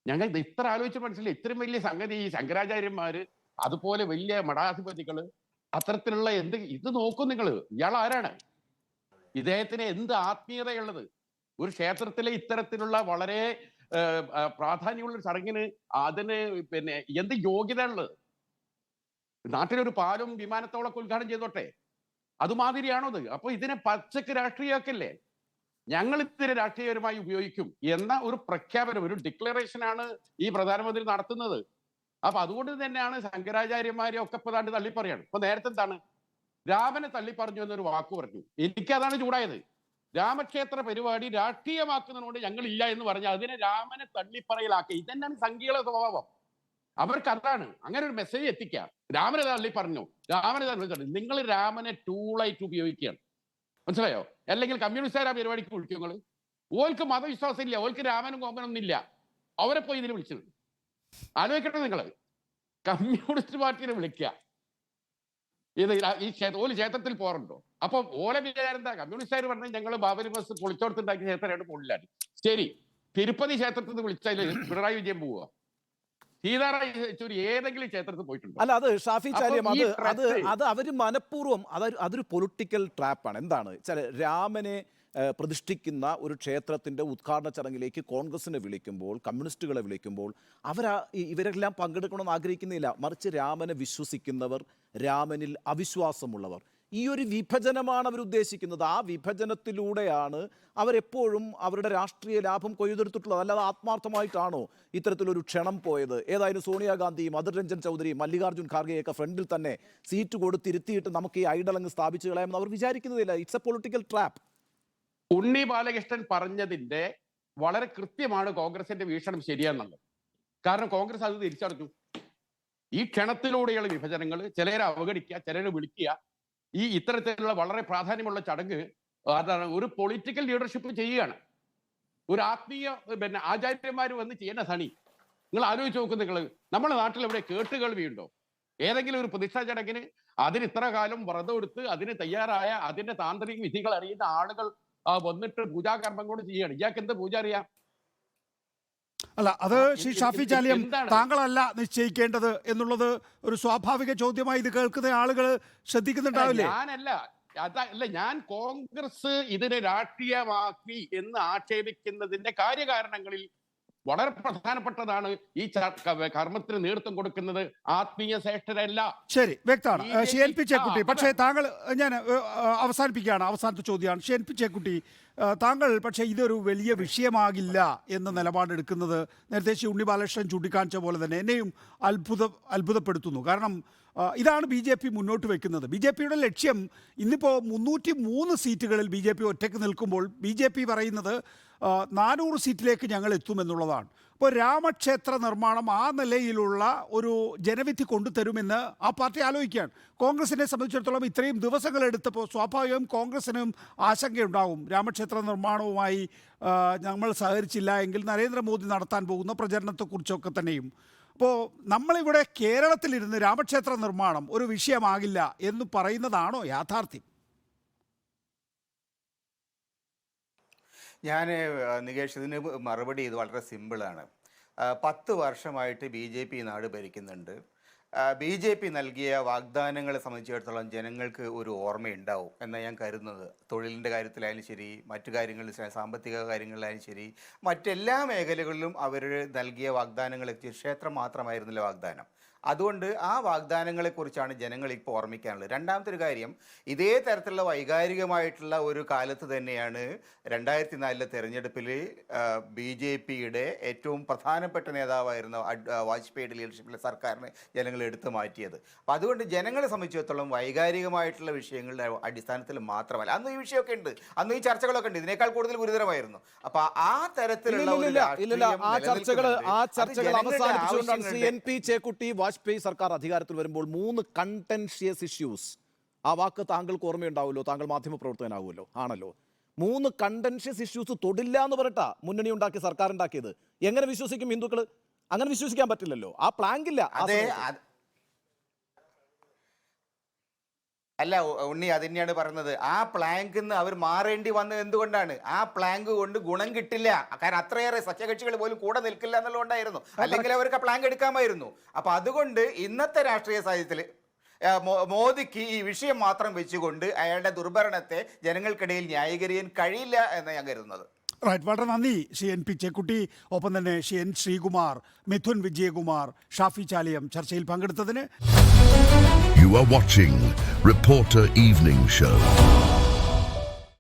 ഞങ്ങൾ ഇത്ര ആലോചിച്ച് മനസ്സിലായി. ഇത്രയും വലിയ സംഗതി ഈ ശങ്കരാചാര്യന്മാര്, അതുപോലെ വലിയ മഠാധിപതികള്, അത്തരത്തിലുള്ള ഇത് നോക്കും നിങ്ങൾ. ഇയാൾ ആരാണ്? ഇദ്ദേഹത്തിന് എന്ത് ആത്മീയതയുള്ളത്? ഒരു ക്ഷേത്രത്തിലെ ഇത്തരത്തിലുള്ള വളരെ പ്രാധാന്യമുള്ള ചടങ്ങിന് അതിന് എന്ത് യോഗ്യത ഉള്ളത്? നാട്ടിലൊരു പാലും വിമാനത്തോളൊക്കെ ഉദ്ഘാടനം ചെയ്തോട്ടെ, അതുമാതിരിയാണോ ഇത്? അപ്പൊ ഇതിനെ പച്ചക്ക് രാഷ്ട്രീയമാക്കല്ലേ? ഞങ്ങൾ ഇതിനെ രാഷ്ട്രീയപരമായി ഉപയോഗിക്കും എന്ന ഒരു പ്രഖ്യാപനം, ഒരു ഡിക്ലറേഷനാണ് ഈ പ്രധാനമന്ത്രി നടത്തുന്നത്. അപ്പൊ അതുകൊണ്ട് തന്നെയാണ് ശങ്കരാചാര്യന്മാരെ ഒക്കെ ഇപ്പൊ തള്ളിപ്പറയാണ്. ഇപ്പൊ നേരത്തെ എന്താണ് രാമനെ തള്ളി പറഞ്ഞു എന്നൊരു വാക്ക് പറഞ്ഞു. എനിക്കതാണ് ചൂടായത്. രാമക്ഷേത്ര പരിപാടി രാഷ്ട്രീയമാക്കുന്നതിനോട് ഞങ്ങൾ ഇല്ല എന്ന് പറഞ്ഞാൽ അതിനെ രാമനെ തള്ളിപ്പറയലാക്കി. ഇതെന്നാണ് സംഘീയ സ്വഭാവം. അവർക്ക് അതാണ് അങ്ങനെ ഒരു മെസ്സേജ് എത്തിക്കുക. രാമനെ തള്ളി പറഞ്ഞു, രാമനെ തള്ളി. നിങ്ങൾ രാമനെ ടൂളായിട്ട് ഉപയോഗിക്കുകയാണ്, മനസ്സിലായോ? അല്ലെങ്കിൽ കമ്മ്യൂണിസ്റ്റുകാർ ആ പരിപാടിക്ക് വിളിക്കും. നിങ്ങൾ ഓൾക്ക് മതവിശ്വാസം ഇല്ല, ഓൾക്ക് രാമനും കോമനൊന്നും ഇല്ല, അവരെ പോയി ഇതിന് വിളിച്ചത്. ആലോചിക്കട്ടെ നിങ്ങൾ, കമ്മ്യൂണിസ്റ്റ് പാർട്ടിനെ വിളിക്കുക. ഇത് ഈ ഓല് ക്ഷേത്രത്തിൽ പോറുണ്ടോ? അപ്പൊ ഓലെ വിചാരം എന്താ? കമ്മ്യൂണിസ്റ്റുകാർ പറഞ്ഞാൽ ഞങ്ങൾ ബാബരി മസ്ജിദ് പൊളിച്ചോടത്തുണ്ടാക്കിയ ക്ഷേത്രമായിട്ട് പൊളിലാണ്. ശരി, തിരുപ്പതി ക്ഷേത്രത്തിൽ നിന്ന് വിളിച്ചാൽ പിണറായി വിജയൻ പോവുക? സീതാറാം യെച്ചൂരി ഏതെങ്കിലും ക്ഷേത്രത്തിൽ പോയിട്ടുണ്ടോ? അല്ല, അത് ഷാഫി ചാലിയം, അത് അവര് മനഃപൂർവ്വം അതൊരു പൊളിറ്റിക്കൽ ട്രാപ്പാണ്. എന്താണ് വെച്ചാൽ രാമനെ പ്രതിഷ്ഠിക്കുന്ന ഒരു ക്ഷേത്രത്തിൻ്റെ ഉദ്ഘാടന ചടങ്ങിലേക്ക് കോൺഗ്രസിനെ വിളിക്കുമ്പോൾ, കമ്മ്യൂണിസ്റ്റുകളെ വിളിക്കുമ്പോൾ ഇവരെല്ലാം പങ്കെടുക്കണമെന്ന് ആഗ്രഹിക്കുന്നില്ല. മറിച്ച് രാമനെ വിശ്വസിക്കുന്നവർ, രാമനിൽ അവിശ്വാസമുള്ളവർ, ഈ ഒരു വിഭജനമാണ് അവർ ഉദ്ദേശിക്കുന്നത്. ആ വിഭജനത്തിലൂടെയാണ് അവരെപ്പോഴും അവരുടെ രാഷ്ട്രീയ ലാഭം കൊയ്തെടുത്തിട്ടുള്ളത്. അല്ലാതെ ആത്മാർത്ഥമായിട്ടാണോ ഇത്തരത്തിലൊരു ക്ഷണം പോയത്? ഏതായാലും സോണിയാഗാന്ധിയും അധിർ രഞ്ജൻ ചൗധരിയും മല്ലികാർജ്ജുൻ ഖാർഗെയൊക്കെ ഫ്രണ്ടിൽ തന്നെ സീറ്റ് കൊടുത്തിരുത്തിയിട്ട് നമുക്ക് ഈ ഐഡലങ്ങ് സ്ഥാപിച്ചു കളയാമെന്ന് അവർ വിചാരിക്കുന്നതില്ല. It's a political trap. Unni Balakrishnan പറഞ്ഞതിന്റെ വളരെ കൃത്യമാണ് കോൺഗ്രസിന്റെ വീക്ഷണം ശരിയാന്നുള്ളത്. കാരണം കോൺഗ്രസ് അത് തിരിച്ചറിഞ്ഞു. ഈ ക്ഷണത്തിലൂടെയുള്ള വിഭജനങ്ങൾ, ചിലരെ അവഗണിക്കുക, ചിലരെ വിളിക്കുക, ഈ ഇത്തരത്തിലുള്ള വളരെ പ്രാധാന്യമുള്ള ചടങ്ങ് അതാണ് ഒരു പൊളിറ്റിക്കൽ ലീഡർഷിപ്പ് ചെയ്യുകയാണ്. ഒരു ആത്മീയ ആചാര്യന്മാർ വന്ന് ചെയ്യുന്ന സണി. നിങ്ങൾ ആലോചിച്ച് നോക്കും. നിങ്ങൾ നമ്മുടെ നാട്ടിൽ എവിടെ കേട്ടുകേൾവിയുണ്ടോ? ഏതെങ്കിലും ഒരു പ്രതിഷ്ഠാ ചടങ്ങിന് അതിന് ഇത്ര കാലം വ്രതം എടുത്ത് അതിന് തയ്യാറായ അതിന്റെ താന്ത്രിക വിധികൾ അറിയുന്ന ആളുകൾ വന്നിട്ട് പൂജാകർമ്മം കൊണ്ട് ചെയ്യാണ്. ഇയാൾക്ക് എന്ത് പൂജ അറിയാം? അല്ല, അത് ശ്രീ ഷാഫി ചാലിയം താങ്കളല്ല നിശ്ചയിക്കേണ്ടത് എന്നുള്ളത് ഒരു സ്വാഭാവിക ചോദ്യമായി ഇത് കേൾക്കുന്ന ആളുകൾ ശ്രദ്ധിക്കുന്നുണ്ടാവില്ലേ? അതല്ല, ഞാൻ കോൺഗ്രസ് ഇതിനെ രാഷ്ട്രീയമാക്കി എന്ന് ആക്ഷേപിക്കുന്നതിന്റെ കാര്യകാരണങ്ങളിൽ വളരെ പ്രധാനപ്പെട്ടതാണ് ഈ കർമ്മത്തിന് നേതൃത്വം കൊടുക്കുന്നത് ആത്മീയ ശ്രേഷ്ഠരല്ല. ശരി, വ്യക്തമാണ്. ഷിയൻ പി ചേക്കുട്ടി, പക്ഷേ താങ്കൾ, ഞാൻ അവസാനിപ്പിക്കുകയാണ്, അവസാനത്തെ ചോദ്യമാണ്. ഷിയൻ പി ചേക്കുട്ടി, താങ്കൾ പക്ഷേ ഇതൊരു വലിയ വിഷയമാകില്ല എന്ന നിലപാടെടുക്കുന്നത് നേരത്തെ ശ്രീ ഉണ്ണി ബാലകൃഷ്ണൻ ചൂണ്ടിക്കാണിച്ച പോലെ തന്നെ എന്നെയും അത്ഭുതപ്പെടുത്തുന്നു. കാരണം ഇതാണ് ബി ജെ പി മുന്നോട്ട് വയ്ക്കുന്നത്. ബി ജെ പിയുടെ ലക്ഷ്യം ഇന്നിപ്പോൾ 303 സീറ്റുകളിൽ ബി ജെ പി ഒറ്റയ്ക്ക് നിൽക്കുമ്പോൾ ബി ജെ പി പറയുന്നത് 400 സീറ്റിലേക്ക് ഞങ്ങൾ എത്തുമെന്നുള്ളതാണ്. അപ്പോൾ രാമക്ഷേത്ര നിർമ്മാണം ആ നിലയിലുള്ള ഒരു ജനവിധി കൊണ്ടുതരുമെന്ന് ആ പാർട്ടി ആലോചിക്കുകയാണ്. കോൺഗ്രസിനെ സംബന്ധിച്ചിടത്തോളം ഇത്രയും ദിവസങ്ങളെടുത്തപ്പോൾ സ്വാഭാവികം കോൺഗ്രസിനും ആശങ്കയുണ്ടാകും. രാമക്ഷേത്ര നിർമ്മാണവുമായി നമ്മൾ സഹകരിച്ചില്ല എങ്കിൽ നരേന്ദ്രമോദി നടത്താൻ പോകുന്ന പ്രചരണത്തെക്കുറിച്ചൊക്കെ തന്നെയും. അപ്പോൾ നമ്മളിവിടെ കേരളത്തിലിരുന്ന് രാമക്ഷേത്ര നിർമ്മാണം ഒരു വിഷയമാകില്ല എന്ന് പറയുന്നതാണോ യാഥാർത്ഥ്യം? ഞാൻ നികേഷ്, ഇതിന് മറുപടി ഇത് വളരെ സിമ്പിളാണ്. 10 വർഷമായിട്ട് ബി ജെ പി നാട് ഭരിക്കുന്നുണ്ട്. ബി ജെ പി നൽകിയ വാഗ്ദാനങ്ങളെ സംബന്ധിച്ചിടത്തോളം ജനങ്ങൾക്ക് ഒരു ഓർമ്മയുണ്ടാവും എന്നാണ് ഞാൻ കരുതുന്നത്. തൊഴിലിൻ്റെ കാര്യത്തിലായാലും ശരി, മറ്റു കാര്യങ്ങളിൽ, സാമ്പത്തിക കാര്യങ്ങളിലായാലും ശരി, മറ്റെല്ലാ മേഖലകളിലും അവർ നൽകിയ വാഗ്ദാനങ്ങൾ ക്ഷേത്രം മാത്രമായിരുന്നില്ല വാഗ്ദാനം. അതുകൊണ്ട് ആ വാഗ്ദാനങ്ങളെക്കുറിച്ചാണ് ജനങ്ങൾ ഇപ്പോൾ ഓർമ്മിക്കാനുള്ളത്. രണ്ടാമത്തെ ഒരു കാര്യം, ഇതേ തരത്തിലുള്ള വൈകാരികമായിട്ടുള്ള ഒരു കാലത്ത് തന്നെയാണ് 2004 തെരഞ്ഞെടുപ്പിൽ ബി ജെ പിയുടെ ഏറ്റവും പ്രധാനപ്പെട്ട നേതാവായിരുന്ന വാജ്പേയിയുടെ ലീഡർഷിപ്പിലെ സർക്കാരിനെ ജനങ്ങൾ എടുത്തു മാറ്റിയത്. അപ്പം അതുകൊണ്ട് ജനങ്ങളെ സംബന്ധിച്ചിടത്തോളം വൈകാരികമായിട്ടുള്ള വിഷയങ്ങളുടെ അടിസ്ഥാനത്തിൽ മാത്രമല്ല, അന്ന് ഈ വിഷയമൊക്കെ ഉണ്ട്, അന്ന് ഈ ചർച്ചകളൊക്കെ ഉണ്ട്, ഇതിനേക്കാൾ കൂടുതൽ ഗുരുതരമായിരുന്നു. അപ്പൊ ആ തരത്തിലുള്ള വാജ്പേയി സർക്കാർ അധികാരത്തിൽ വരുമ്പോൾ 3 കണ്ടൻഷ്യസ് ഇഷ്യൂസ്, ആ വാക്ക് താങ്കൾക്ക് ഓർമ്മയുണ്ടാവുമല്ലോ, താങ്കൾ മാധ്യമപ്രവർത്തകനാവുമല്ലോ, ആണല്ലോ. 3 കണ്ടൻഷ്യസ് ഇഷ്യൂസ് തൊടില്ല എന്ന് പറയട്ടാ മുന്നണി ഉണ്ടാക്കി സർക്കാർ ഉണ്ടാക്കിയത്. എങ്ങനെ വിശ്വസിക്കും ഹിന്ദുക്കൾ? അങ്ങനെ വിശ്വസിക്കാൻ പറ്റില്ലല്ലോ. ആ പ്ലാങ്കില്ല. അല്ല ഉണ്ണി, അത് തന്നെയാണ് പറഞ്ഞത്. ആ പ്ലാങ്കിൽ നിന്ന് അവർ മാറേണ്ടി വന്നത് എന്തുകൊണ്ടാണ്? ആ പ്ലാങ്ക് കൊണ്ട് ഗുണം കിട്ടില്ല. കാരണം അത്രയേറെ സഖ്യകക്ഷികൾ പോലും കൂടെ നിൽക്കില്ല എന്നുള്ളതുകൊണ്ടായിരുന്നു. അല്ലെങ്കിൽ അവർക്ക് ആ പ്ലാങ്ക് എടുക്കാമായിരുന്നു. അപ്പൊ അതുകൊണ്ട് ഇന്നത്തെ രാഷ്ട്രീയ സാഹചര്യത്തിൽ മോദിക്ക് ഈ വിഷയം മാത്രം വെച്ചുകൊണ്ട് അയാളുടെ ദുർഭരണത്തെ ജനങ്ങൾക്കിടയിൽ ന്യായീകരിക്കാൻ കഴിയില്ല എന്ന് ഞാൻ കരുതുന്നത്. റൈറ്റ്, വളരെ നന്ദി ശ്രീ എൻ പി ചേക്കുട്ടി, ഒപ്പം തന്നെ ശ്രീ എൻ ശ്രീകുമാർ, മിഥുൻ വിജയകുമാർ, ഷാഫി ചാലിയം ചർച്ചയിൽ പങ്കെടുത്തതിന്. You are watching Reporter Evening Show.